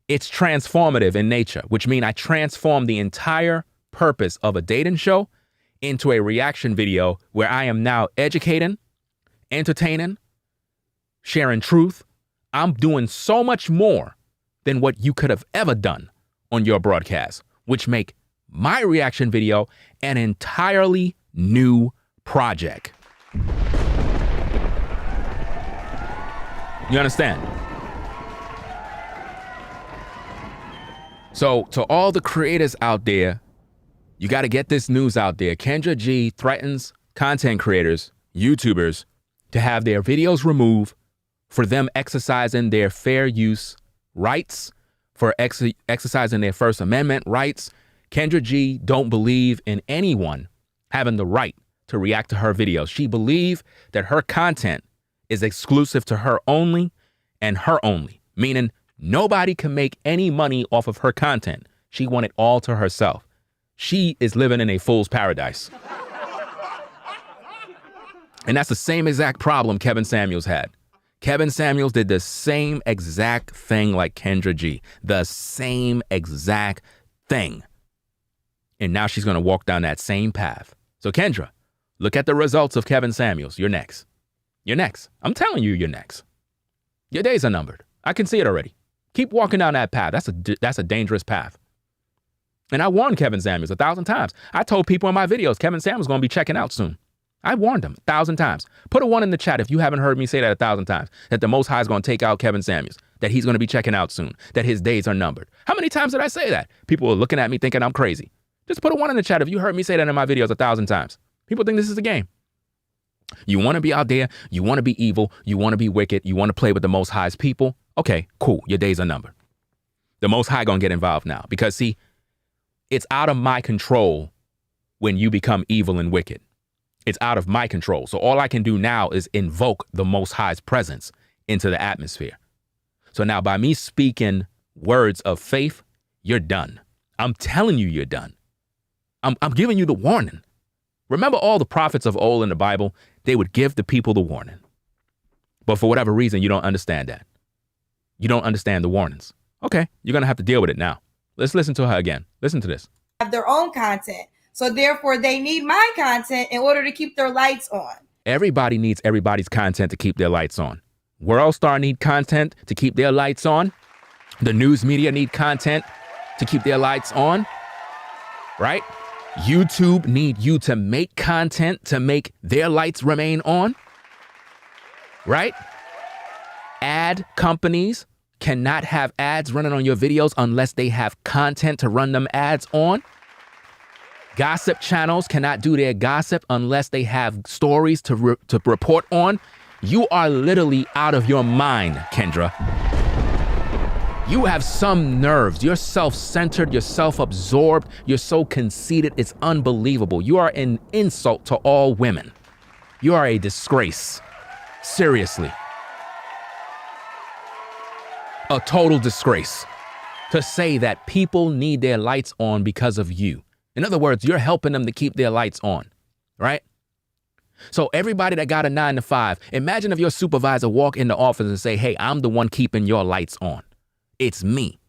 it's transformative in nature, which means I transform the entire purpose of a dating show into a reaction video where I am now educating, entertaining, sharing truth. I'm doing so much more than what you could have ever done on your broadcast, which make my reaction video an entirely new project. You understand? So to all the creators out there, you got to get this news out there. Kendra G threatens content creators, YouTubers, to have their videos removed for them exercising their fair use rights, for exercising their First Amendment rights. Kendra G don't believe in anyone having the right to react to her videos. She believes that her content is exclusive to her only and her only, meaning nobody can make any money off of her content. She wants it all to herself. She is living in a fool's paradise. And that's the same exact problem Kevin Samuels had. Kevin Samuels did the same exact thing like Kendra G. The same exact thing. And now she's going to walk down that same path. So Kendra, look at the results of Kevin Samuels. You're next. You're next. I'm telling you, you're next. Your days are numbered. I can see it already. Keep walking down that path. That's a dangerous path. And I warned Kevin Samuels 1,000 times. I told people in my videos, Kevin Samuels is going to be checking out soon. I warned him 1,000 times. Put a 1 in the chat if you haven't heard me say that 1,000 times, that the Most High is going to take out Kevin Samuels. that he's going to be checking out soon, that his days are numbered. How many times did I say that? People are looking at me thinking I'm crazy. Just put a 1 in the chat if you heard me say that in my videos 1,000 times. People think this is a game. You want to be out there, you want to be evil, you want to be wicked, you want to play with the Most High's people. Okay, cool, your days are numbered. The Most High gonna get involved now because see, it's out of my control when you become evil and wicked. It's out of my control. So all I can do now is invoke the Most High's presence into the atmosphere. So now by me speaking words of faith, you're done. I'm telling you, you're done. I'm giving you the warning. Remember all the prophets of old in the Bible, they would give the people the warning. But for whatever reason, you don't understand that. You don't understand the warnings. Okay, you're going to have to deal with it now. Let's listen to her again. Listen to this. Have their own content. So therefore, they need my content in order to keep their lights on. Everybody needs everybody's content to keep their lights on. World Star need content to keep their lights on. The news media need content to keep their lights on. Right? YouTube need you to make content to make their lights remain on. Right? Ad companies cannot have ads running on your videos unless they have content to run them ads on. Gossip channels cannot do their gossip unless they have stories to report on. You are literally out of your mind, Kendra. You have some nerves. You're self-centered. You're self-absorbed. You're so conceited. It's unbelievable. You are an insult to all women. You are a disgrace. Seriously. A total disgrace to say that people need their lights on because of you. In other words, you're helping them to keep their lights on, right? So everybody that got a 9 to 5, imagine if your supervisor walk in the office and say, hey, I'm the one keeping your lights on. It's me.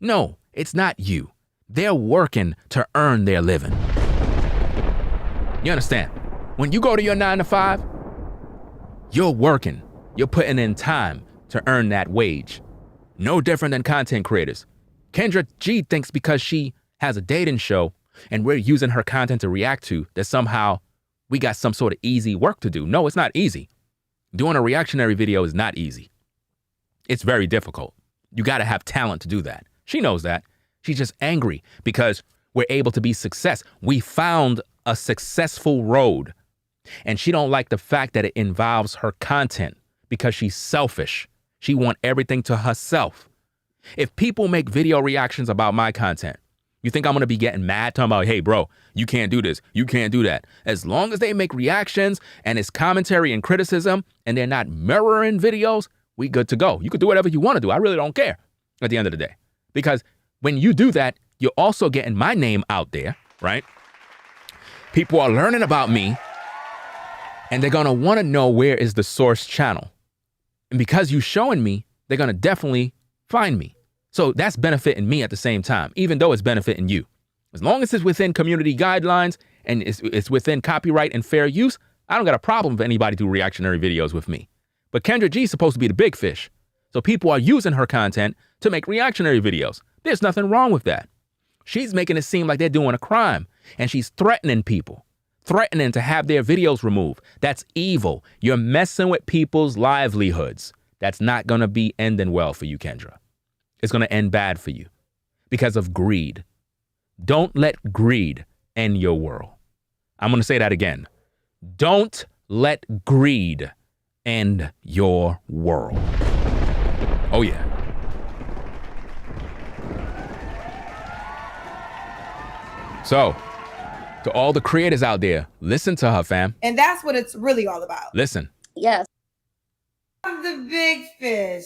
No, it's not you. They're working to earn their living. You understand? When you go to your 9 to 5, you're working. You're putting in time to earn that wage. No different than content creators. Kendra G thinks because she has a dating show and we're using her content to react to that somehow we got some sort of easy work to do. No, it's not easy. Doing a reactionary video is not easy. It's very difficult. You got to have talent to do that. She knows that. She's just angry because we're able to be success. We found a successful road and she don't like the fact that it involves her content because she's selfish. She wants everything to herself. If people make video reactions about my content, you think I'm going to be getting mad talking about, hey, bro, you can't do this. You can't do that. As long as they make reactions and it's commentary and criticism and they're not mirroring videos, we good to go. You could do whatever you want to do. I really don't care at the end of the day. Because when you do that, you're also getting my name out there, right? People are learning about me and they're going to want to know where is the source channel. And because you're showing me, they're going to definitely find me. So that's benefiting me at the same time, even though it's benefiting you. As long as it's within community guidelines and it's within copyright and fair use, I don't got a problem if anybody do reactionary videos with me. But Kendra G is supposed to be the big fish. So people are using her content to make reactionary videos. There's nothing wrong with that. She's making it seem like they're doing a crime and she's threatening people, threatening to have their videos removed. That's evil. You're messing with people's livelihoods. That's not going to be ending well for you, Kendra. It's going to end bad for you because of greed. Don't let greed end your world. I'm going to say that again. Don't let greed end your world. Oh, yeah. So, to all the creators out there, listen to her, fam. And that's what it's really all about. Listen. Yes. I'm the big fish.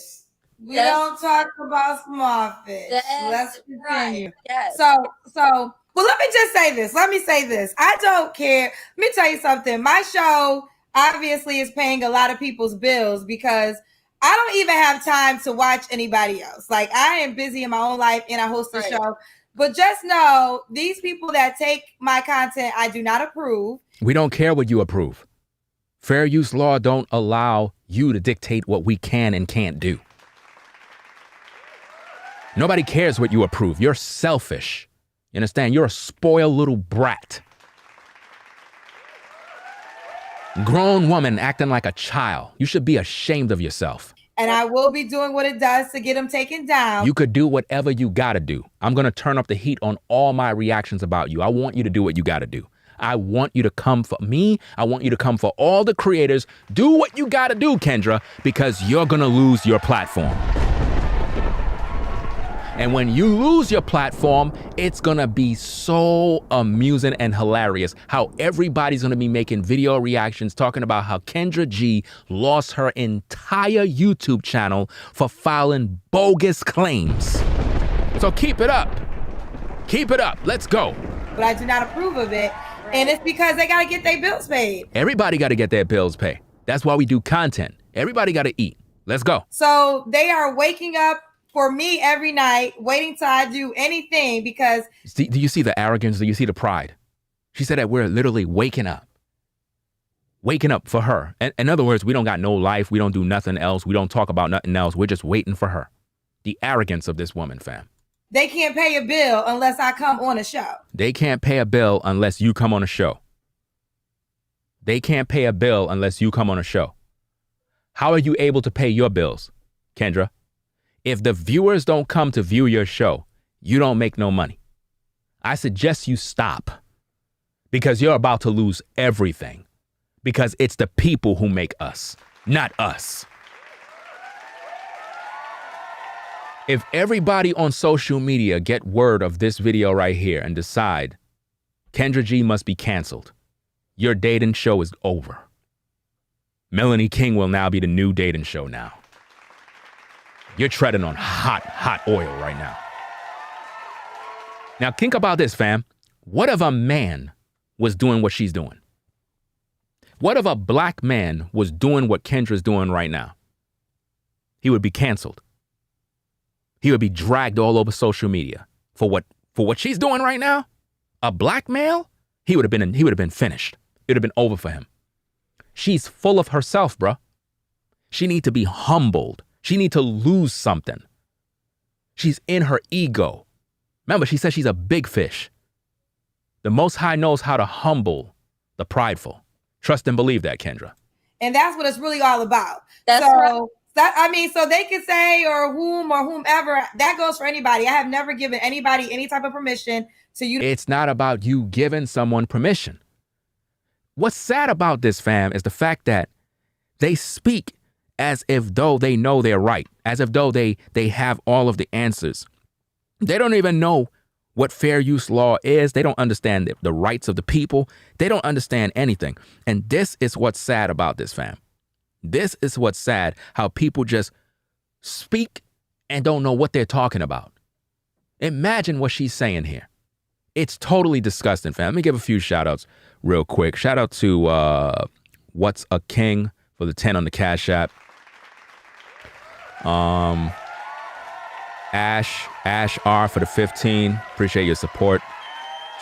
We don't talk about small fish. Let's continue. Right. Yes. So, well, let me just say this. Let me say this. I don't care. Let me tell you something. My show obviously is paying a lot of people's bills because I don't even have time to watch anybody else. Like, I am busy in my own life and I host a show. But just know, these people that take my content, I do not approve. We don't care what you approve. Fair use law don't allow you to dictate what we can and can't do. Nobody cares what you approve. You're selfish. You understand? You're a spoiled little brat. Grown woman acting like a child. You should be ashamed of yourself. And I will be doing what it does to get him taken down. You could do whatever you got to do. I'm going to turn up the heat on all my reactions about you. I want you to do what you got to do. I want you to come for me. I want you to come for all the creators. Do what you got to do, Kendra, because you're going to lose your platform. And when you lose your platform, it's going to be so amusing and hilarious how everybody's going to be making video reactions talking about how Kendra G lost her entire YouTube channel for filing bogus claims. So keep it up. Keep it up. Let's go. But I do not approve of it. And it's because they got to get their bills paid. Everybody got to get their bills paid. That's why we do content. Everybody got to eat. Let's go. So they are waking up for me every night, waiting till I do anything because... Do you see the arrogance? Do you see the pride? She said that we're literally waking up. Waking up for her. In other words, we don't got no life. We don't do nothing else. We don't talk about nothing else. We're just waiting for her. The arrogance of this woman, fam. They can't pay a bill unless I come on a show. They can't pay a bill unless you come on a show. They can't pay a bill unless you come on a show. How are you able to pay your bills, Kendra? If the viewers don't come to view your show, you don't make no money. I suggest you stop because you're about to lose everything because it's the people who make us, not us. If everybody on social media get word of this video right here and decide Kendra G must be canceled, your dating show is over. Melanie King will now be the new dating show now. You're treading on hot oil right now. Now think about this, fam. What if a man was doing what she's doing? What if a black man was doing what Kendra's doing right now? He would be canceled. He would be dragged all over social media for what she's doing right now. A black male, he would have been finished. It would have been over for him. She's full of herself, bruh. She need to be humbled. She need to lose something. She's in her ego. Remember, she said she's a big fish. The Most High knows how to humble the prideful. Trust and believe that, Kendra. And that's what it's really all about. That's right. So they can say or whomever, that goes for anybody. I have never given anybody any type of permission to you. It's not about you giving someone permission. What's sad about this, fam, is the fact that they speak as if though they know they're right, as if though they have all of the answers. They don't even know what fair use law is. They don't understand the rights of the people. They don't understand anything. And this is what's sad about this, fam. This is what's sad, how people just speak and don't know what they're talking about. Imagine what she's saying here. It's totally disgusting, fam. Let me give a few shout outs real quick. Shout out to What's a King for the 10 on the Cash App. Ash R for the 15. Appreciate your support.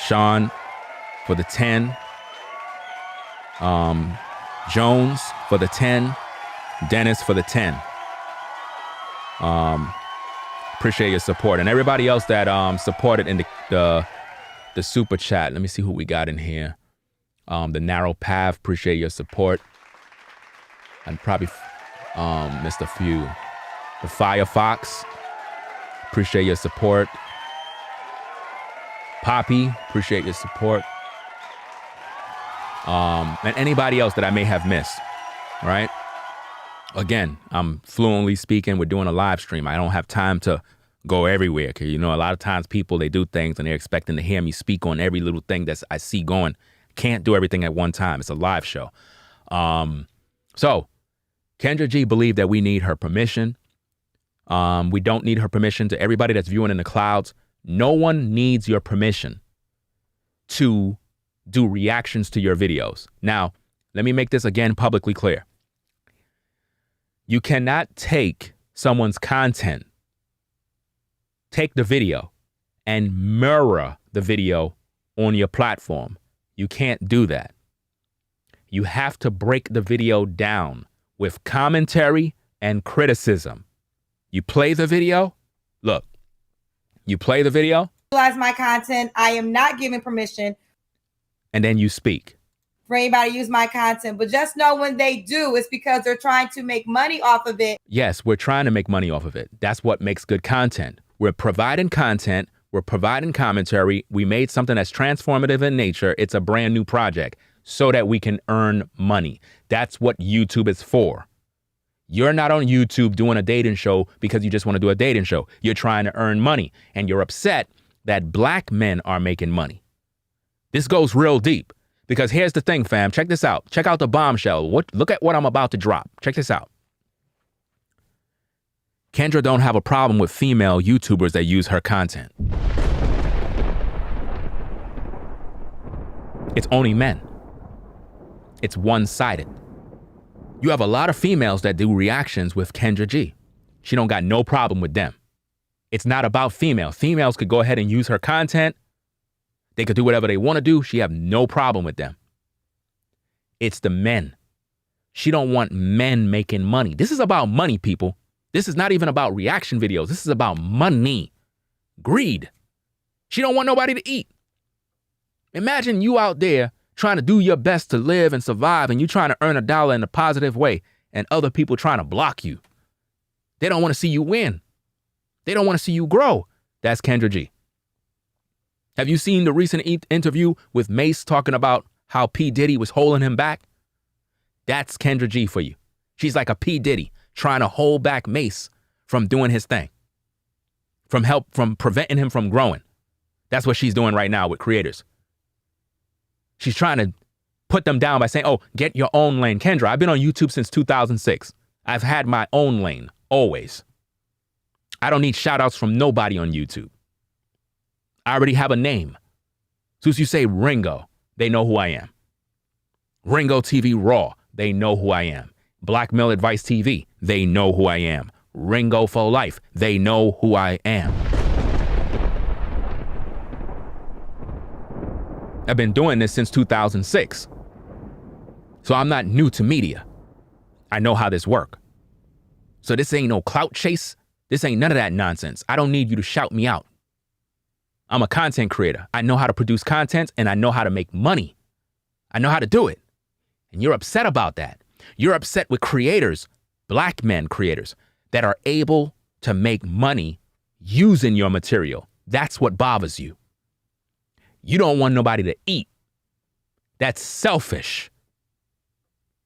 Sean for the 10. Jones for the 10. Dennis for the 10. Appreciate your support. And everybody else that supported in the super chat. Let me see who we got in here. The Narrow Path, appreciate your support. And probably missed a few. The Firefox, appreciate your support. Poppy, appreciate your support. And anybody else that I may have missed, right? Again, I'm fluently speaking. We're doing a live stream. I don't have time to go everywhere. Cause, you know, a lot of times people, they do things and they're expecting to hear me speak on every little thing that I see going. Can't do everything at one time. It's a live show. So Kendra G believed that we need her permission. We don't need her permission. To everybody that's viewing in the clouds, no one needs your permission to do reactions to your videos. Now, let me make this again publicly clear. You cannot take someone's content, take the video, and mirror the video on your platform. You can't do that. You have to break the video down with commentary and criticism. You play the video. Look, you play the video. Utilize my content. I am not giving permission. And then you speak. for anybody to use my content, but just know when they do, it's because they're trying to make money off of it. Yes, we're trying to make money off of it. That's what makes good content. We're providing content. We're providing commentary. We made something that's transformative in nature. It's a brand new project so that we can earn money. That's what YouTube is for. You're not on YouTube doing a dating show because you just want to do a dating show. You're trying to earn money, and you're upset that black men are making money. This goes real deep. Because here's the thing, fam. Check this out. Check out the bombshell. Look at what I'm about to drop. Check this out. Kendra don't have a problem with female YouTubers that use her content. It's only men. It's one-sided. You have a lot of females that do reactions with Kendra G. She don't got no problem with them. It's not about females. Females could go ahead and use her content. They could do whatever they want to do. She have no problem with them. It's the men. She don't want men making money. This is about money, people. This is not even about reaction videos. This is about money. Greed. She don't want nobody to eat. Imagine you out there trying to do your best to live and survive, and you trying to earn a dollar in a positive way, and other people trying to block you. They don't want to see you win. They don't want to see you grow. That's Kendra G. Have you seen the recent interview with Mace talking about how P. Diddy was holding him back? That's Kendra G for you. She's like a P. Diddy trying to hold back Mace from doing his thing, from preventing him from growing. That's what she's doing right now with creators. She's trying to put them down by saying, oh, get your own lane. Kendra, I've been on YouTube since 2006. I've had my own lane, always. I don't need shout outs from nobody on YouTube. I already have a name. As soon as you say Ringo, they know who I am. Ringo TV Raw, they know who I am. Black Male Advice TV, they know who I am. Ringo for Life, they know who I am. I've been doing this since 2006. So I'm not new to media. I know how this works. So this ain't no clout chase. This ain't none of that nonsense. I don't need you to shout me out. I'm a content creator. I know how to produce content, and I know how to make money. I know how to do it. And you're upset about that. You're upset with creators, black men creators, that are able to make money using your material. That's what bothers you. You don't want nobody to eat. That's selfish.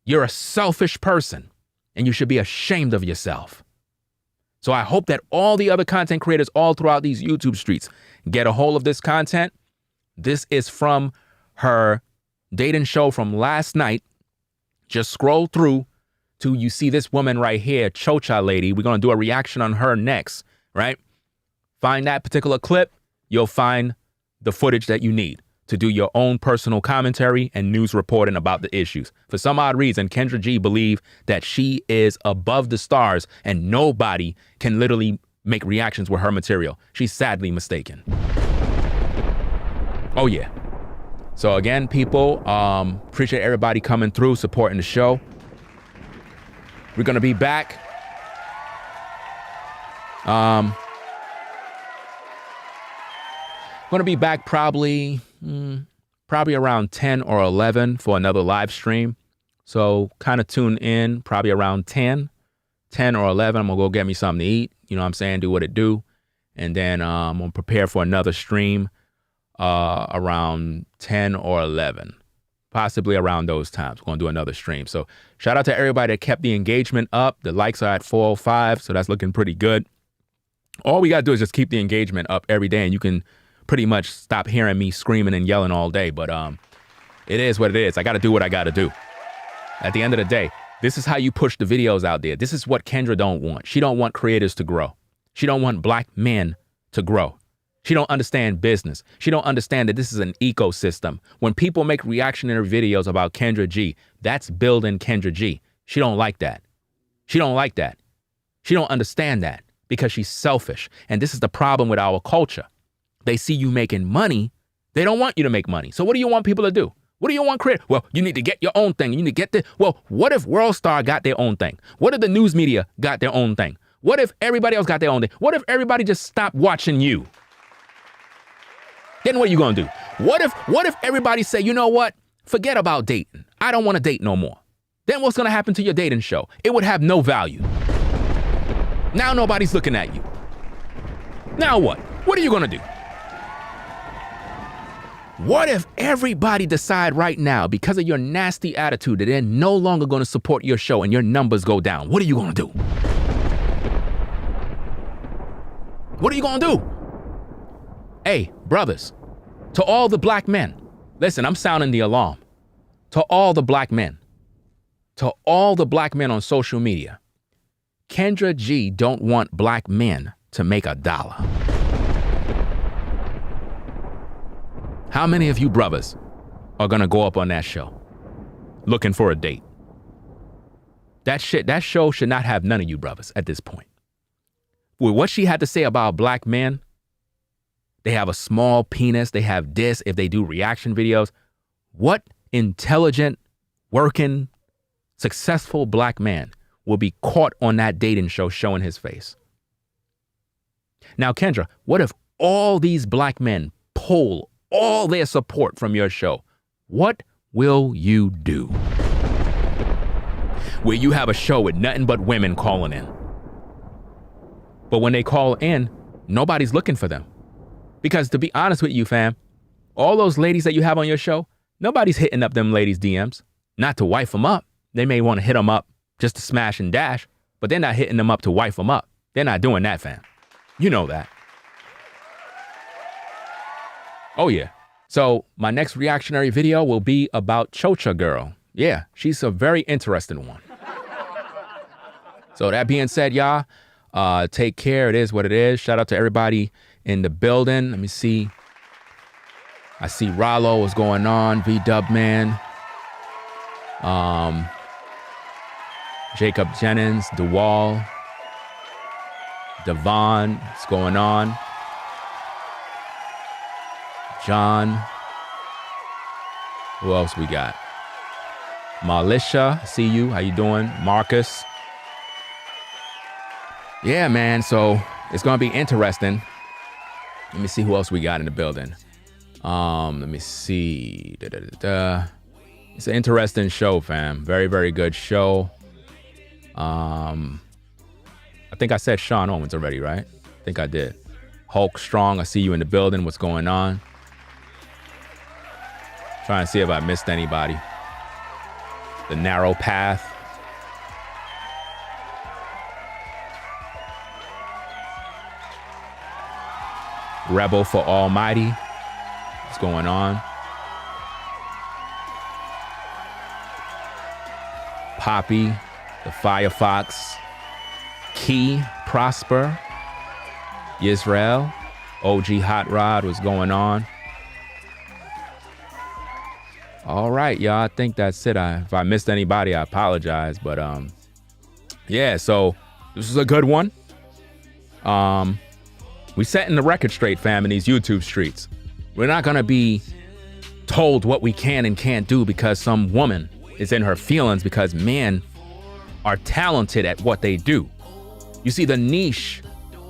You're a selfish person, and you should be ashamed of yourself. So I hope that all the other content creators all throughout these YouTube streets get a hold of this content. This is from her dating show from last night. Just scroll through till you see this woman right here, Chocha lady. We're going to do a reaction on her next, right? Find that particular clip. You'll find the footage that you need to do your own personal commentary and news reporting about the issues. For some odd reason, Kendra G believes that she is above the stars and nobody can literally make reactions with her material. She's sadly mistaken. Oh yeah. So again, people, appreciate everybody coming through, supporting the show. We're going to be back. Going to be back probably around 10 or 11 for another live stream. So kind of tune in probably around 10 or 11. I'm going to go get me something to eat. You know what I'm saying? Do what it do. And then I'm going to prepare for another stream around 10 or 11. Possibly around those times. We're going to do another stream. So shout out to everybody that kept the engagement up. The likes are at 405. So that's looking pretty good. All we got to do is just keep the engagement up every day. And you can pretty much stop hearing me screaming and yelling all day. But it is what it is. I got to do what I got to do. At the end of the day, this is how you push the videos out there. This is what Kendra don't want. She don't want creators to grow. She don't want black men to grow. She don't understand business. She don't understand that this is an ecosystem. When people make reactionary videos about Kendra G, that's building Kendra G. She don't like that. She don't like that. She don't understand that because she's selfish. And this is the problem with our culture. They see you making money. They don't want you to make money. So what do you want people to do? What do you want creators? Well, you need to get your own thing. You need to get the. Well, what if World Star got their own thing? What if the news media got their own thing? What if everybody else got their own thing? What if everybody just stopped watching you? Then what are you going to do? What if everybody say, you know what? Forget about dating. I don't want to date no more. Then what's going to happen to your dating show? It would have no value. Now nobody's looking at you. Now what? What are you going to do? What if everybody decide right now, because of your nasty attitude, that they're no longer going to support your show and your numbers go down? What are you going to do? What are you going to do? Hey, brothers, to all the black men, listen, I'm sounding the alarm. To all the black men, on social media, Kendra G don't want black men to make $1. How many of you brothers are gonna go up on that show looking for a date? That show should not have none of you brothers at this point. With what she had to say about black men, they have a small penis, they have this, if they do reaction videos. What intelligent, working, successful black man will be caught on that dating show showing his face? Now, Kendra, what if all these black men pull all their support from your show? What will you do? Where you have a show with nothing but women calling in. But when they call in, nobody's looking for them. Because to be honest with you, fam, all those ladies that you have on your show, nobody's hitting up them ladies' DMs. Not to wife them up. They may want to hit them up just to smash and dash, but they're not hitting them up to wife them up. They're not doing that, fam. You know that. Oh, yeah. So my next reactionary video will be about Chocha Girl. Yeah, she's a very interesting one. So that being said, y'all, take care. It is what it is. Shout out to everybody in the building. Let me see. I see Rollo, what's going on? V-Dub Man. Jacob Jennings, DeWall. Devon, what's going on? John. Who else we got? Malisha, see you. How you doing? Marcus. Yeah, man. So it's going to be interesting. Let me see who else we got in the building. Let me see. It's an interesting show, fam. Very, very good show. I think I said Sean Owens already, right? I think I did. Hulk Strong, I see you in the building. What's going on? Trying to see if I missed anybody. The Narrow Path. Rebel for Almighty. What's going on? Poppy, the Firefox, Key, Prosper, Yisrael, OG Hot Rod, what's going on? All right, y'all, I think that's it. If I missed anybody, I apologize. But yeah, so this is a good one. We setting the record straight, fam, in these YouTube streets. We're not gonna be told what we can and can't do because some woman is in her feelings, because men are talented at what they do. You see, the niche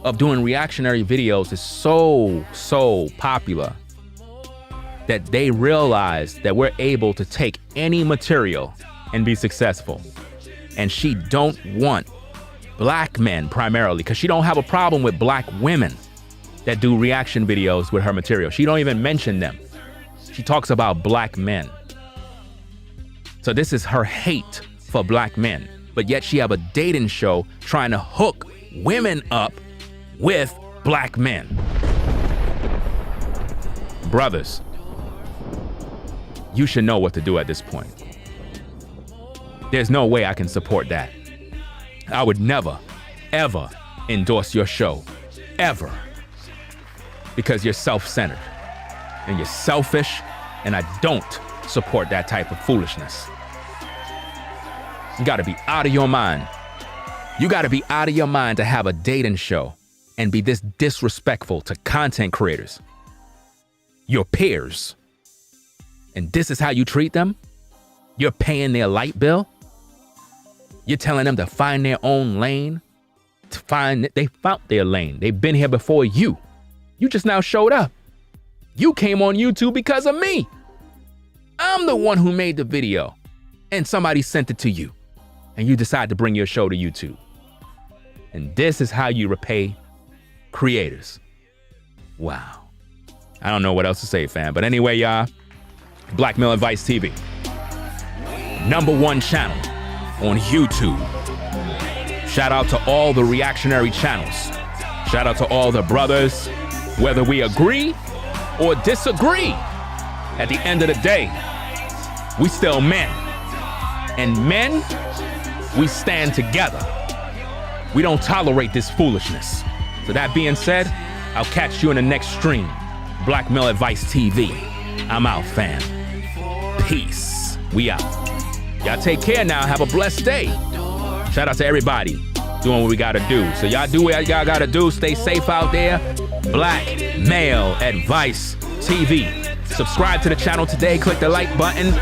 of doing reactionary videos is so popular that they realize that we're able to take any material and be successful. And she don't want black men primarily, because she don't have a problem with black women that do reaction videos with her material. She don't even mention them. She talks about black men. So this is her hate for black men, but yet she have a dating show trying to hook women up with black men. Brothers, you should know what to do at this point. There's no way I can support that. I would never, ever endorse your show, ever. Because you're self-centered and you're selfish, and I don't support that type of foolishness. You gotta be out of your mind. You gotta be out of your mind to have a dating show and be this disrespectful to content creators, your peers. And this is how you treat them? You're paying their light bill? You're telling them to find their own lane? They found their lane. They've been here before you. You just now showed up. You came on YouTube because of me. I'm the one who made the video and somebody sent it to you and you decide to bring your show to YouTube. And this is how you repay creators. Wow. I don't know what else to say, fam. But anyway, y'all, Black Male Advice TV. #1 channel on YouTube. Shout out to all the reactionary channels. Shout out to all the brothers. Whether we agree or disagree, at the end of the day, we still men. And men, we stand together. We don't tolerate this foolishness. So that being said, I'll catch you in the next stream. Black Male Advice TV. I'm out, fam. Peace. We out. Y'all take care now. Have a blessed day. Shout out to everybody doing what we gotta do. So y'all do what y'all gotta do. Stay safe out there. Black Male Advice TV. Subscribe to the channel today. Click the like button.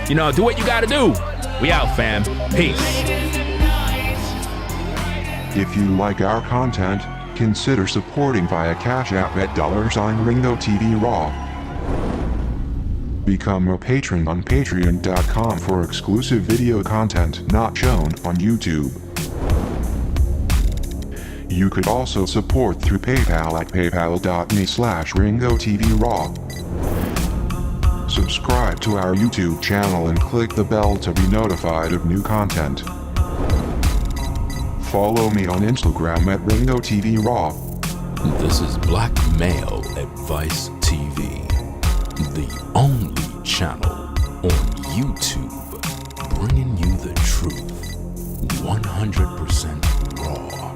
You know, do what you gotta do. We out, fam. Peace. If you like our content, consider supporting via Cash App at $Ringo TV Raw. Become a patron on patreon.com for exclusive video content not shown on YouTube. You could also support through PayPal at paypal.me/Ringo TV Raw. Subscribe to our YouTube channel and click the bell to be notified of new content. Follow me on Instagram at Ringo TV Raw. This is Black Male Advice TV, the only channel on YouTube bringing you the truth 100% raw.